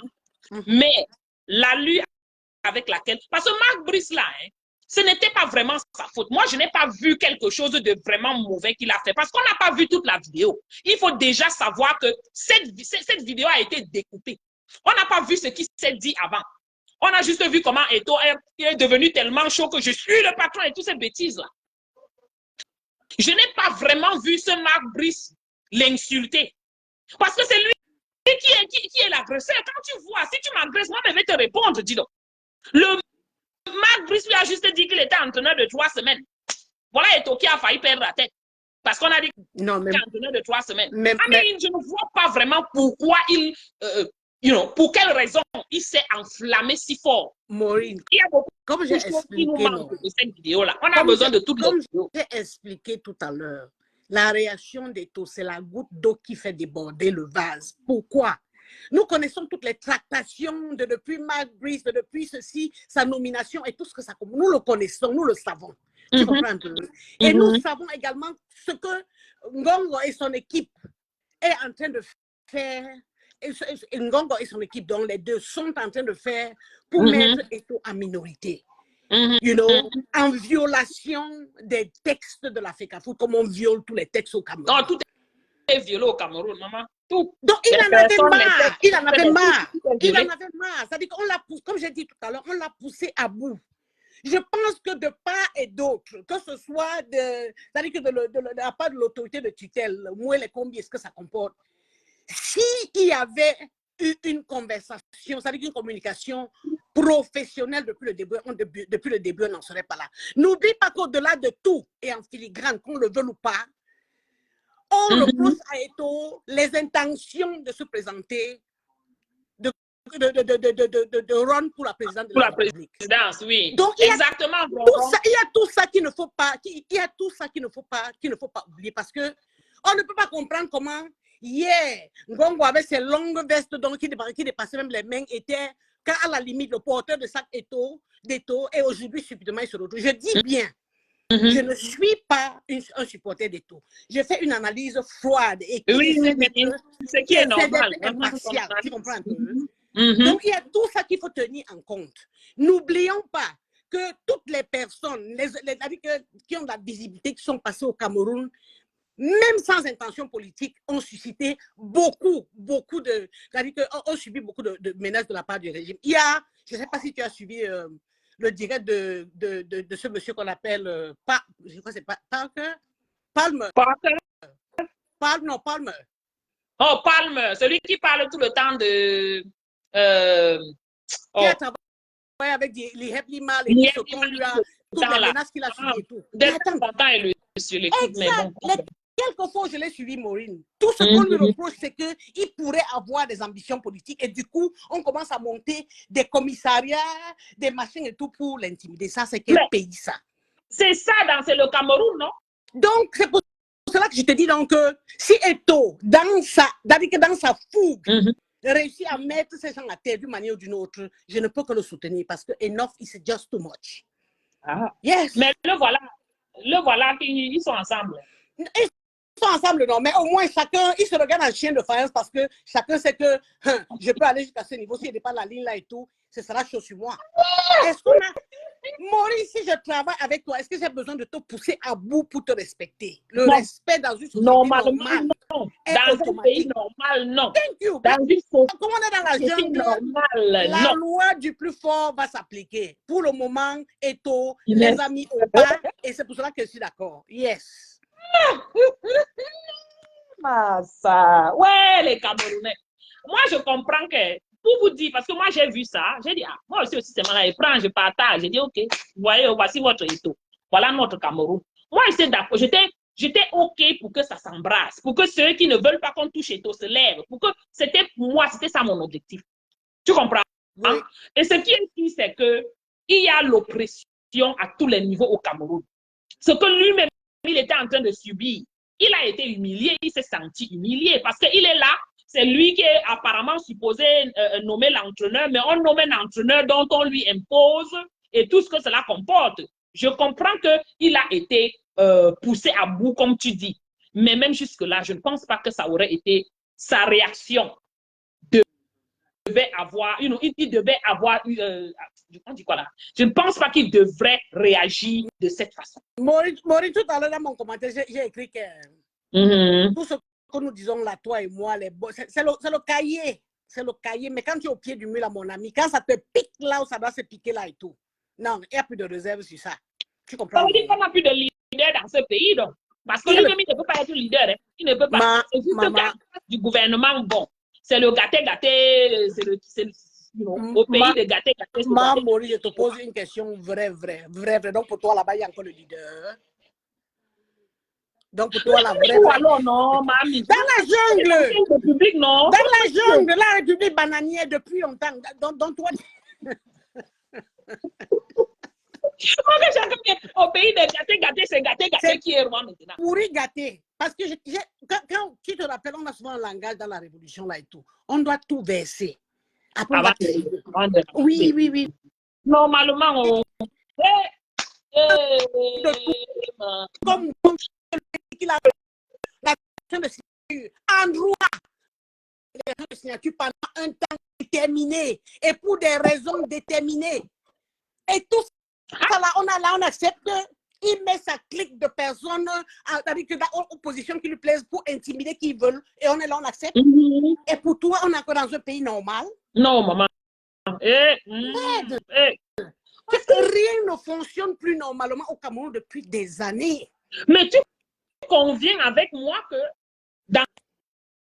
Mais la lutte avec laquelle... Parce que Mark Brice là, ce n'était pas vraiment sa faute. Moi, je n'ai pas vu quelque chose de vraiment mauvais qu'il a fait. Parce qu'on n'a pas vu toute la vidéo. Il faut déjà savoir que cette vidéo a été découpée. On n'a pas vu ce qui s'est dit avant. On a juste vu comment Eto'o est devenu tellement chaud que je suis le patron et toutes ces bêtises-là. Je n'ai pas vraiment vu ce Mark Brice l'insulter. Parce que c'est lui qui est l'agresseur. Quand tu vois, si tu m'agresses, moi, je vais te répondre, dis donc. Le Mark Brice lui a juste dit qu'il était entraîneur de 3 semaines. Voilà Eto'o qui a failli perdre la tête. Parce qu'on a dit qu'il était entraîneur de 3 semaines. Je ne vois pas vraiment pourquoi il pour quelle raison il s'est enflammé si fort? Maureen, Il y a beaucoup comme de j'ai choses qui nous expliqué, manquent non. de cette vidéo-là. On a Comme besoin de toutes les Comme vidéos. j'ai expliqué tout à l'heure, la réaction d'Eto, c'est la goutte d'eau qui fait déborder le vase. Pourquoi? Nous connaissons toutes les tractations de depuis Mark Brees, de depuis ceci, sa nomination et tout ce que ça... Nous le connaissons, nous le savons. Tu comprends un peu? Et nous savons également ce que Ngongo et son équipe est en train de faire. Et Ngongo et son équipe, dont les deux, sont en train de faire pour mettre Eto en minorité. En violation des textes de la FECAFOOT, comme on viole tous les textes au Cameroun. Non, tout est violé au Cameroun, maman. Tout. Donc, il en avait marre. Il en avait marre. Il violé. en avait marre. C'est-à-dire qu'on l'a poussé, comme j'ai dit tout à l'heure, on l'a poussé à bout. Je pense que de part et d'autre, que ce soit c'est-à-dire que de la part de l'autorité de tutelle, moi, les combien est-ce que ça comporte, s'il y avait eu une conversation, c'est-à-dire une communication professionnelle depuis le début, on n'en serait pas là. N'oublie pas qu'au-delà de tout, et en filigrane, qu'on le veuille ou pas, on repousse à Eto les intentions de se présenter, de run pour la présidence de la République. Présidence, oui. Donc, exactement. Il y a tout ça qu'il ne faut pas, qu'il ne faut pas oublier, parce que on ne peut pas comprendre comment hier, Ngongo avec ses longues vestes donc, qui dépassaient même les mains était, quand à la limite, le porteur de sac d'Eto, et aujourd'hui, subitement, il se retrouve. Je dis bien, je ne suis pas un supporter d'Eto. Je fais une analyse froide et qui ce qui est normal. Impartial, tu comprends un peu? Donc, il y a tout ça qu'il faut tenir en compte. N'oublions pas que toutes les personnes qui ont de la visibilité, qui sont passées au Cameroun, même sans intention politique, ont suscité beaucoup de... C'est-à-dire ont subi beaucoup de menaces de la part du régime. Il y a, je ne sais pas si tu as suivi le direct de ce monsieur qu'on appelle, je crois que c'est Parker, Palmer. Palmer. Oh, Palmer, celui qui parle tout le temps de... Qui a travaillé avec les Happy Mal et tout ce qu'on lui a... Toutes les menaces qu'il a subies et tout. Exact. Quelques fois, je l'ai suivi, Maureen. Tout ce qu'on lui reproche, c'est qu'il pourrait avoir des ambitions politiques. Et du coup, on commence à monter des commissariats, des machines et tout pour l'intimider. Ça, c'est quel pays, ça? C'est ça, c'est le Cameroun, non? Donc, c'est pour cela que je te dis donc que si Eto, dans sa fougue, réussit à mettre ces gens à terre d'une manière ou d'une autre, je ne peux que le soutenir parce que enough is just too much. Ah. Yes. Mais le voilà, ils sont ensemble. Ils sont ensemble, non, mais au moins chacun, il se regarde en chien de faïence parce que chacun sait que je peux aller jusqu'à ce niveau, s'il n'est pas la ligne là et tout, ce sera chaud sur moi. Est-ce qu'on a... Maurice, si je travaille avec toi, est-ce que j'ai besoin de te pousser à bout pour te respecter? Le respect dans une société normale. Non. Dans un pays normal, non. Thank you. Dans une société comme on est dans la jungle, normale, la loi du plus fort va s'appliquer. Pour le moment, Eto, les amis au pas, et c'est pour cela que je suis d'accord. Yes. Ça. Ouais, les Camerounais. Moi, je comprends que, pour vous dire, parce que moi, j'ai vu ça, j'ai dit, moi aussi, c'est là, je prends, je partage. J'ai dit, OK, vous voyez, voici votre Eto. Voilà notre Cameroun. Moi, j'étais d'accord. J'étais OK pour que ça s'embrasse, pour que ceux qui ne veulent pas qu'on touche Eto se lèvent, pour que pour moi, c'était ça mon objectif. Tu comprends? Oui. Et ce qui est ici, c'est qu'il y a l'oppression à tous les niveaux au Cameroun. Ce que lui-même, il était en train de subir. Il a été humilié, il s'est senti humilié parce qu'il est là. C'est lui qui est apparemment supposé nommer l'entraîneur, mais on nomme un entraîneur dont on lui impose et tout ce que cela comporte. Je comprends qu'il a été poussé à bout, comme tu dis. Mais même jusque-là, je ne pense pas que ça aurait été sa réaction. Il devait avoir, on dit quoi là? Je ne pense pas qu'il devrait réagir de cette façon. Maurice, tout à l'heure dans mon commentaire, j'ai écrit que tout ce que nous disons là, toi et moi, c'est le cahier. C'est le cahier. Mais quand tu es au pied du mur, là, mon ami, quand ça te pique là où ça doit se piquer là et tout, non, il n'y a plus de réserve sur ça. Tu comprends? Ça veut dire qu'on n'a plus de leader dans ce pays, donc. Parce que lui-même, il ne peut pas être leader. Hein. Il ne peut pas. C'est juste que du gouvernement, bon. C'est le gâté, au pays de gâté. Maurice, je te pose une question vraie. Donc pour toi, là-bas, il y a encore le leader. Donc, pour toi, la vraie... Ou alors, non, mamie. Dans la jungle! République, non. Dans la jungle, la République bananière depuis longtemps. Donc toi... Au pays des gâtés, c'est gâté qui est roi maintenant. Pourri gâté. Parce que quand tu te rappelles, on a souvent un langage dans la révolution là et tout. On doit tout verser. Après, on va... Oui. Normalement, comme qu'il a la de signature, en droit, de signature pendant un temps déterminé et pour des raisons déterminées. Et tout ça là, on accepte qu'il met sa clique de personnes en position qui lui plaisent pour intimider qui veulent. Et on est là, on accepte. Et pour toi, on est encore dans un pays normal. Non, maman. Parce que rien ne fonctionne plus normalement au Cameroun depuis des années. Mais tu conviens avec moi que dans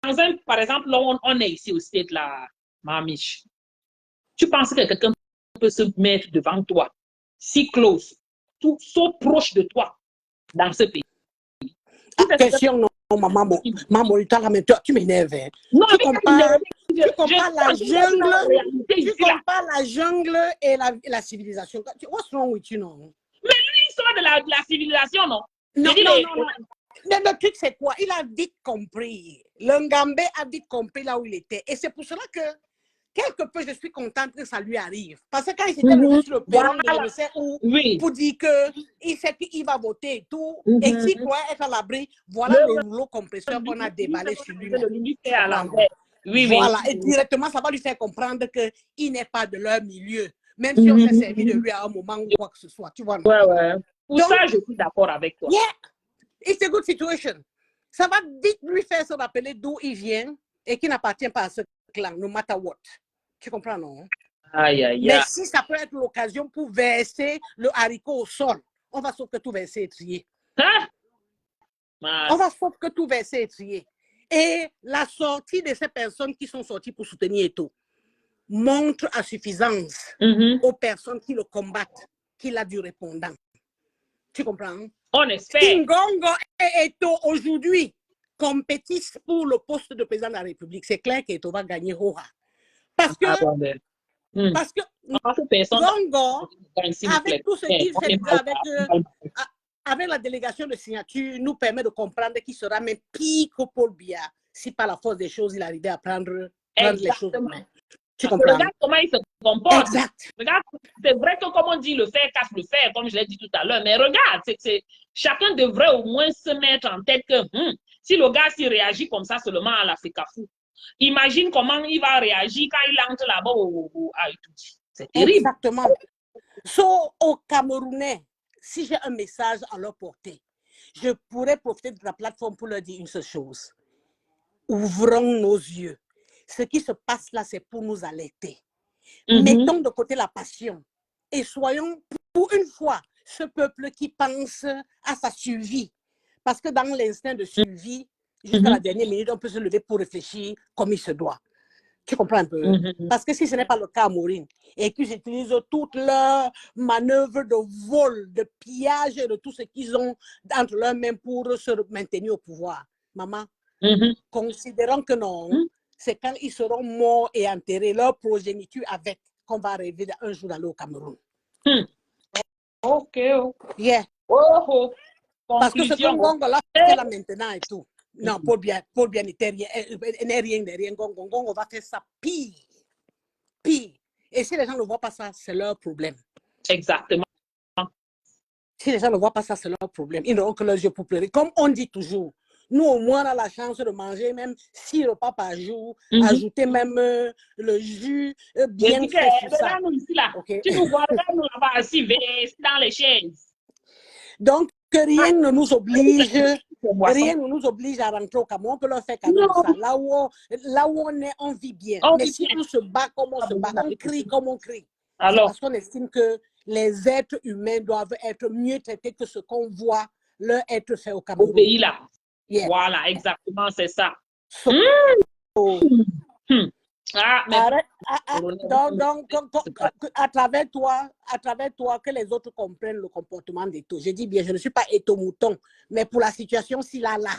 un, par exemple, là on est ici au state là, Mamiche. Tu penses que quelqu'un peut se mettre devant toi, si close, tout so proche de toi, dans ce pays? Question, non, maman, tu m'énerves. Hein. Non, tu compares la jungle et la civilisation. What's wrong with you, non? Mais lui, il sort de la civilisation, non? Non. Le truc, c'est quoi? Il a vite compris. Le Ngambé a vite compris là où il était. Et c'est pour cela que, quelque peu, je suis contente que ça lui arrive. Parce que quand il s'était levé sur le perron de l'UNICEF pour dire qu'il sait qu'il va voter et tout, et qu'il doit être à l'abri, voilà le rouleau compresseur qu'on a déballé sur lui. Voilà. Et directement, ça va lui faire comprendre qu'il n'est pas de leur milieu. Même si on s'est servi de lui à un moment ou quoi que ce soit. Tu vois, non? Pour ça, je suis d'accord avec toi. Yeah. It's a good situation. Ça va vite lui faire se rappeler d'où il vient et qu'il n'appartient pas à ce clan, no matter what. Tu comprends, non? Mais si ça peut être l'occasion pour verser le haricot au sol, on va sauf que tout verser et trier. On va sauf que tout verser et trier. Et la sortie de ces personnes qui sont sorties pour soutenir et tout montre à suffisance aux personnes qui le combattent qu'il a du répondant. Tu comprends? On espère. Ngongo et Eto aujourd'hui compétissent pour le poste de président de la République. C'est clair qu'Eto va gagner Hora. Parce que Ngongo, avec tout ce qu'il fait avec la délégation de signature, nous permet de comprendre qu'il sera même pire que Paul Biya si par la force des choses, il arrivait à prendre les choses. Tu comprends? Regarde comment il se comporte. Exact. Regarde, c'est vrai que comme on dit, le fer casse le fer, comme je l'ai dit tout à l'heure, mais regarde, chacun devrait au moins se mettre en tête que si le gars s'il réagit comme ça seulement à la FECAFOOT, imagine comment il va réagir quand il entre là-bas à Itoudi. C'est terrible. Exactement. So, aux Camerounais, si j'ai un message à leur porter, je pourrais profiter de la plateforme pour leur dire une seule chose. Ouvrons nos yeux. Ce qui se passe là, c'est pour nous alerter. Mettons de côté la passion et soyons pour une fois ce peuple qui pense à sa survie. Parce que dans l'instinct de survie, jusqu'à la dernière minute, on peut se lever pour réfléchir comme il se doit. Tu comprends un peu? Parce que si ce n'est pas le cas à Maureen et qu'ils utilisent toutes leurs manœuvres de vol, de pillage et de tout ce qu'ils ont entre leurs mains pour se maintenir au pouvoir, maman, considérons que non, c'est quand ils seront morts et enterrés, leur progéniture avec, qu'on va arriver un jour d'aller au Cameroun. Ok. Yeah. Parce que ce que Ngongo là fait là maintenant et tout. Non, Paul Biya n'est rien derrière Ngongo va faire ça pire. Et si les gens ne voient pas ça, c'est leur problème. Exactement. Si les gens ne voient pas ça, c'est leur problème. Ils n'auront que leurs yeux pour pleurer. Comme on dit toujours, nous au moins on a la chance de manger même 6 repas par jour, ajouter même le jus bien fait sur ça. Okay. Tu nous vois là, nous là-bas assis dans les chaises. Donc, que rien ne nous oblige, à rentrer au Cameroun, on peut leur faire cadeau de ça. Là où on est, on vit bien. Mais si on se bat comme on se bat, on crie comme on crie. Alors, parce qu'on estime que les êtres humains doivent être mieux traités que ce qu'on voit leur être fait au Cameroun. Au pays là. Yeah. Voilà, exactement, c'est ça. Ah, mais Arrête, colonel, à travers toi, que les autres comprennent le comportement d'Eto. Je dis bien, je ne suis pas Eto Mouton, mais pour la situation, s'il a là,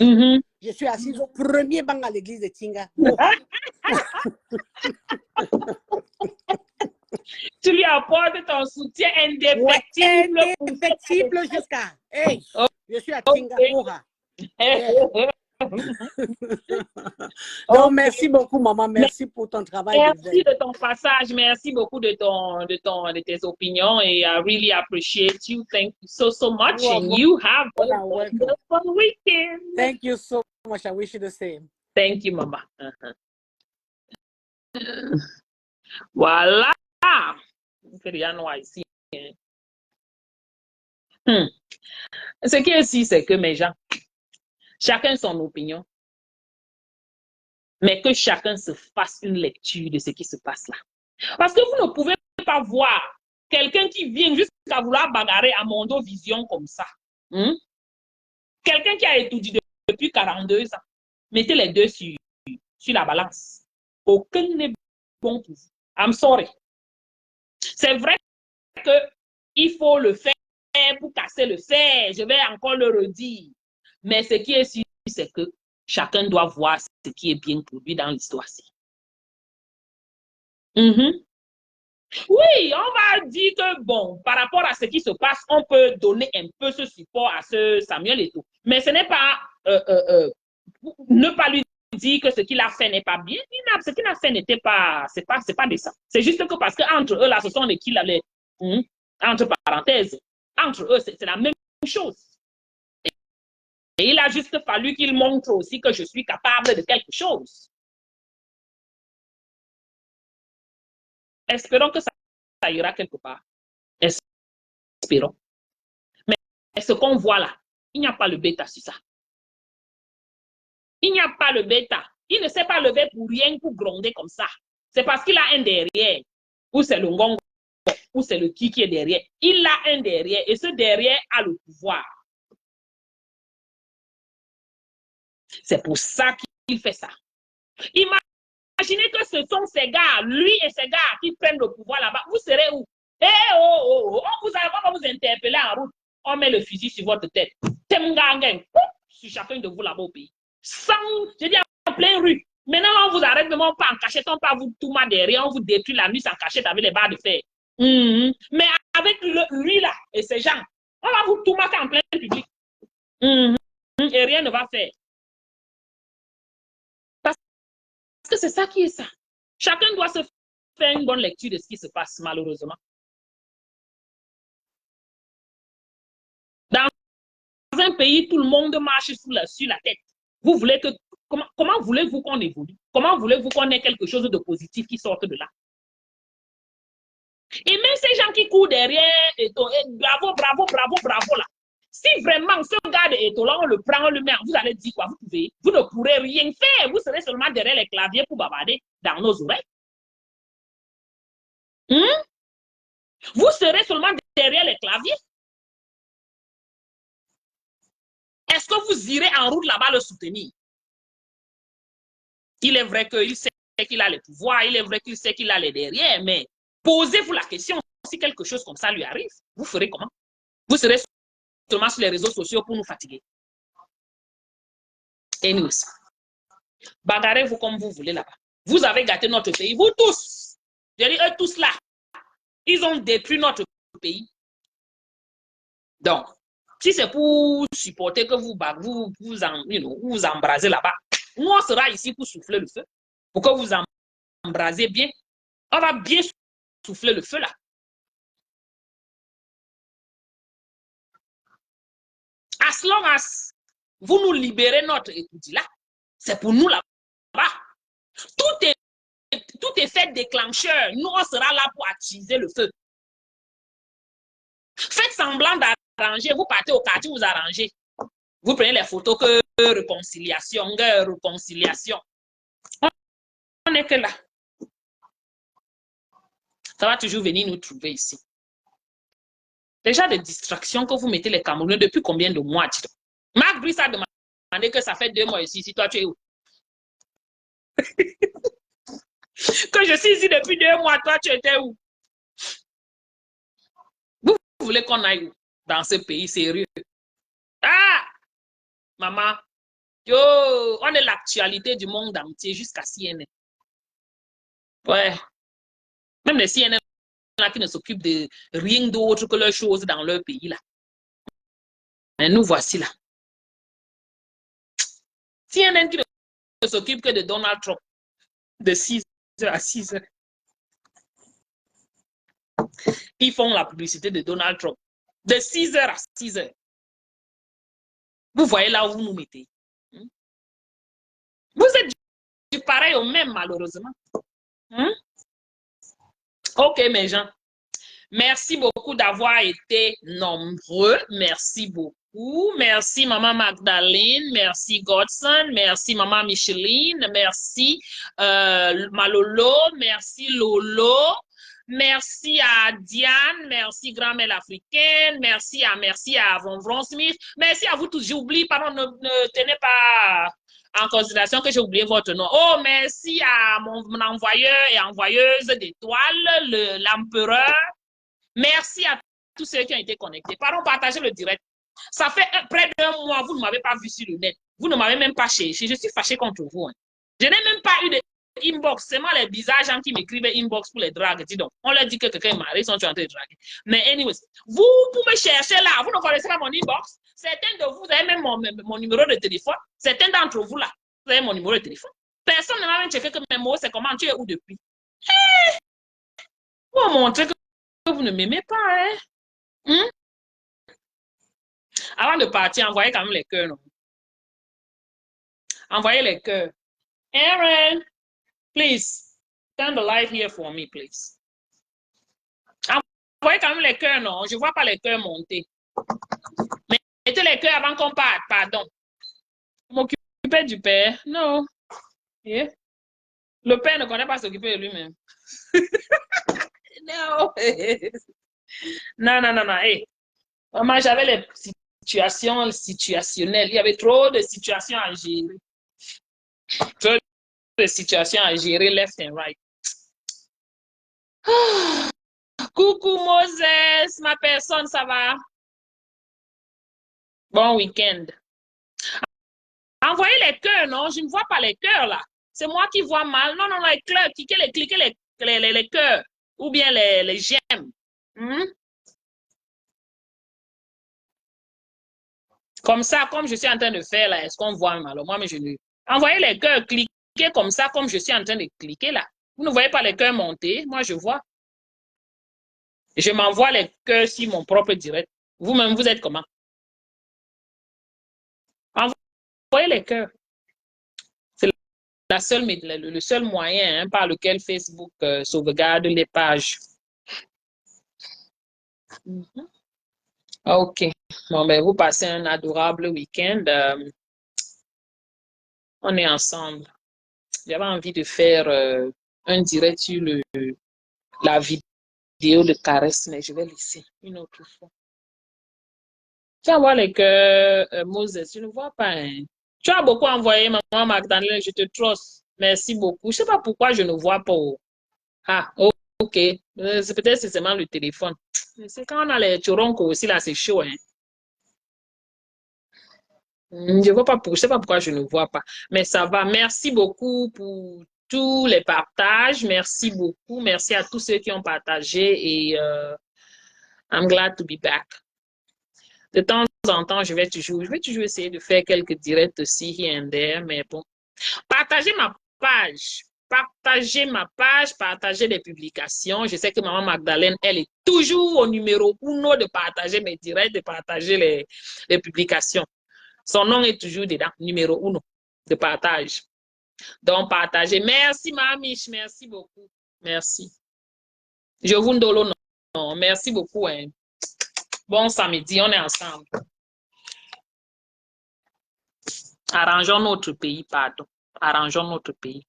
je suis assise au premier banc à l'église de Tinga. Oh. Tu lui apportes ton soutien indéfectible. Ouais, indéfectible jusqu'à. Hey, je suis à Tinga. Yeah. Donc, merci beaucoup, maman. Merci pour ton travail. Merci de ton passage. Merci beaucoup de tes opinions. Et I really appreciate you. Thank you so much. And you have a wonderful weekend. Thank you so much. I wish you the same. Thank you, mama. Voilà. On fait rien noir ici. Ce qui est ici, c'est que mes gens, chacun son opinion, mais que chacun se fasse une lecture de ce qui se passe là. Parce que vous ne pouvez pas voir quelqu'un qui vient jusqu'à vouloir bagarrer à Mondo Vision comme ça. Quelqu'un qui a étudié depuis 42 ans. Mettez les deux sur la balance. Aucun n'est bon pour vous. I'm sorry. C'est vrai qu'il faut le faire pour casser le fer. Je vais encore le redire. Mais ce qui est sûr, c'est que chacun doit voir ce qui est bien pour lui dans l'histoire-ci. Oui, on va dire que, bon, par rapport à ce qui se passe, on peut donner un peu ce support à ce Samuel Eto'o. Mais ce n'est pas ne pas lui dire que ce qu'il a fait n'est pas bien. Ce qu'il a fait n'était pas, c'est pas de ça. C'est juste que parce qu'entre eux, là, ce sont entre parenthèses, entre eux, c'est la même chose. Et il a juste fallu qu'il montre aussi que je suis capable de quelque chose. Espérons que ça ira quelque part. Espérons. Mais ce qu'on voit là, il n'y a pas le bêta sur ça. Il n'y a pas le bêta. Il ne s'est pas levé pour rien, pour gronder comme ça. C'est parce qu'il a un derrière. Ou c'est le ngongo, ou c'est le qui est derrière. Il a un derrière. Et ce derrière a le pouvoir. C'est pour ça qu'il fait ça. Imaginez que ce sont ces gars, lui et ces gars qui prennent le pouvoir là-bas. Vous serez où? On va vous interpeller en route. On met le fusil sur votre tête. Sur chacun de vous là-bas au pays. Je dis en pleine rue. Maintenant, on vous arrête, même pas en cachette, on pas vous tout mal derrière, on vous détruit la nuit sans cachette avec les barres de fer. Mais avec lui là et ces gens, on va vous tout mater en plein public. Et rien ne va faire. Parce que c'est ça qui est ça. Chacun doit se faire une bonne lecture de ce qui se passe, malheureusement. Dans un pays, tout le monde marche sur la tête. Vous voulez que, comment voulez-vous qu'on évolue? Comment voulez-vous qu'on ait quelque chose de positif qui sorte de là? Et même ces gens qui courent derrière, bravo là. Si vraiment ce gars de Eto'o là, on le prend, on le met, vous allez dire quoi? Vous ne pourrez rien faire. Vous serez seulement derrière les claviers pour bavarder dans nos oreilles. Vous serez seulement derrière les claviers. Est-ce que vous irez en route là-bas le soutenir? Il est vrai qu'il sait qu'il a les pouvoirs, il est vrai qu'il sait qu'il a les derrière, mais posez-vous la question, si quelque chose comme ça lui arrive, vous ferez comment? Vous serez seulement sur les réseaux sociaux pour nous fatiguer. Anyways, bagarrez-vous comme vous voulez là-bas. Vous avez gâté notre pays, vous tous. Je dis eux tous là. Ils ont détruit notre pays. Donc, si c'est pour supporter que vous embrasez là-bas, nous on sera ici pour souffler le feu. Pour que vous embrasez bien. On va bien souffler le feu là. As long as vous nous libérez notre écoute là, c'est pour nous là-bas. Tout est fait déclencheur. Nous, on sera là pour attiser le feu. Faites semblant d'arranger. Vous partez au quartier, vous arrangez. Vous prenez les photos que réconciliation. On n'est que là. Ça va toujours venir nous trouver ici. Déjà des distractions que vous mettez les Camerounais depuis combien de mois? Marc Brice a demandé que ça fait 2 mois ici. Si toi, tu es où? Que je suis ici depuis 2 mois, toi, tu étais où? Vous voulez qu'on aille où? Dans ce pays sérieux? Ah, maman, yo, on est l'actualité du monde entier jusqu'à CNN. Ouais, même les CNN là qui ne s'occupent de rien d'autre que leurs choses dans leur pays là. Mais nous voici là. CNN qui ne s'occupe que de Donald Trump de 6h à 6h. Ils font la publicité de Donald Trump de 6h à 6h. Vous voyez là où vous nous mettez. Vous êtes du pareil au même, malheureusement. Ok, mes gens. Merci beaucoup d'avoir été nombreux. Merci beaucoup. Merci, Maman Magdalene. Merci, Godson. Merci, Maman Micheline. Merci, Malolo. Merci, Lolo. Merci à Diane. Merci, Grand-mère africaine. Merci à Von Smith. Merci à vous tous. J'oublie, pardon, ne tenez pas en considération que j'ai oublié votre nom. Oh, merci à mon envoyeur et envoyeuse d'étoiles, l'empereur. Merci à tous ceux qui ont été connectés. Pardon, partagez le direct. Ça fait près d'1 mois, vous ne m'avez pas vu sur le net. Vous ne m'avez même pas cherché. Je suis fâché contre vous. Hein. Je n'ai même pas eu de inbox. C'est moi les bizarres gens qui m'écrivent inbox pour les dragues. Dis donc, on leur dit que quelqu'un est marié, ils sont en train de draguer. Mais anyways, vous pouvez chercher là. Vous ne connaissez pas mon inbox. Certains de vous avez même mon numéro de téléphone. Certains d'entre vous là, vous avez mon numéro de téléphone. Personne ne m'a même checké que mes mots, c'est comment tu es où depuis. Hey! Vous montrer que vous ne m'aimez pas, hein? Avant de partir, envoyez quand même les cœurs, non? Envoyez les cœurs. Aaron, please, turn the light here for me, please. Envoyez quand même les cœurs, non? Je ne vois pas les cœurs monter. Mettez les cœurs avant qu'on parte, pardon. Vous m'occupez du père? Non. Yeah. Le père ne connaît pas s'occuper de lui-même. Non. Non. Hey. Maman, j'avais les situations situationnelles. Il y avait trop de situations à gérer. Trop de situations à gérer left and right. Coucou Moses, ma personne, ça va? Bon week-end. Envoyez les cœurs, non? Je ne vois pas les cœurs là. C'est moi qui vois mal. Non, les cœurs. Cliquez les cœurs. Ou bien les j'aime. Comme ça, comme je suis en train de faire là, est-ce qu'on voit mal? Moi, mais je ne. Envoyez les cœurs, cliquez comme ça, comme je suis en train de cliquer là. Vous ne voyez pas les cœurs monter? Moi, je vois. Je m'envoie les cœurs sur mon propre direct. Vous-même, vous êtes comment? Envoyez les cœurs. C'est le seul moyen par lequel Facebook sauvegarde les pages. OK. Bon, ben, vous passez un adorable week-end. On est ensemble. J'avais envie de faire un direct sur la vidéo de caresse, mais je vais laisser une autre fois. Tu vas voir les cœurs, Moses, tu ne vois pas. Hein? Tu as beaucoup envoyé, Maman Magdalene, je te trosse. Merci beaucoup. Je ne sais pas pourquoi je ne vois pas. Ah, OK. C'est peut-être seulement le téléphone. C'est quand on a les choronco aussi, là, c'est chaud. Hein? Je vois pas je sais pas pourquoi je ne vois pas. Mais ça va. Merci beaucoup pour tous les partages. Merci beaucoup. Merci à tous ceux qui ont partagé et I'm glad to be back. De temps en temps, je vais toujours essayer de faire quelques directs aussi, here and there, mais bon. Partagez ma page. Partagez les publications. Je sais que Maman Magdalene, elle est toujours au numéro 1 de partager mes directs, de partager les publications. Son nom est toujours dedans, numéro 1 de partage. Donc, partagez. Merci, Mamiche. Merci beaucoup. Merci. Je vous donne non. Merci beaucoup. Hein. Bon samedi, on est ensemble. Arrangeons notre pays, pardon. Arrangeons notre pays.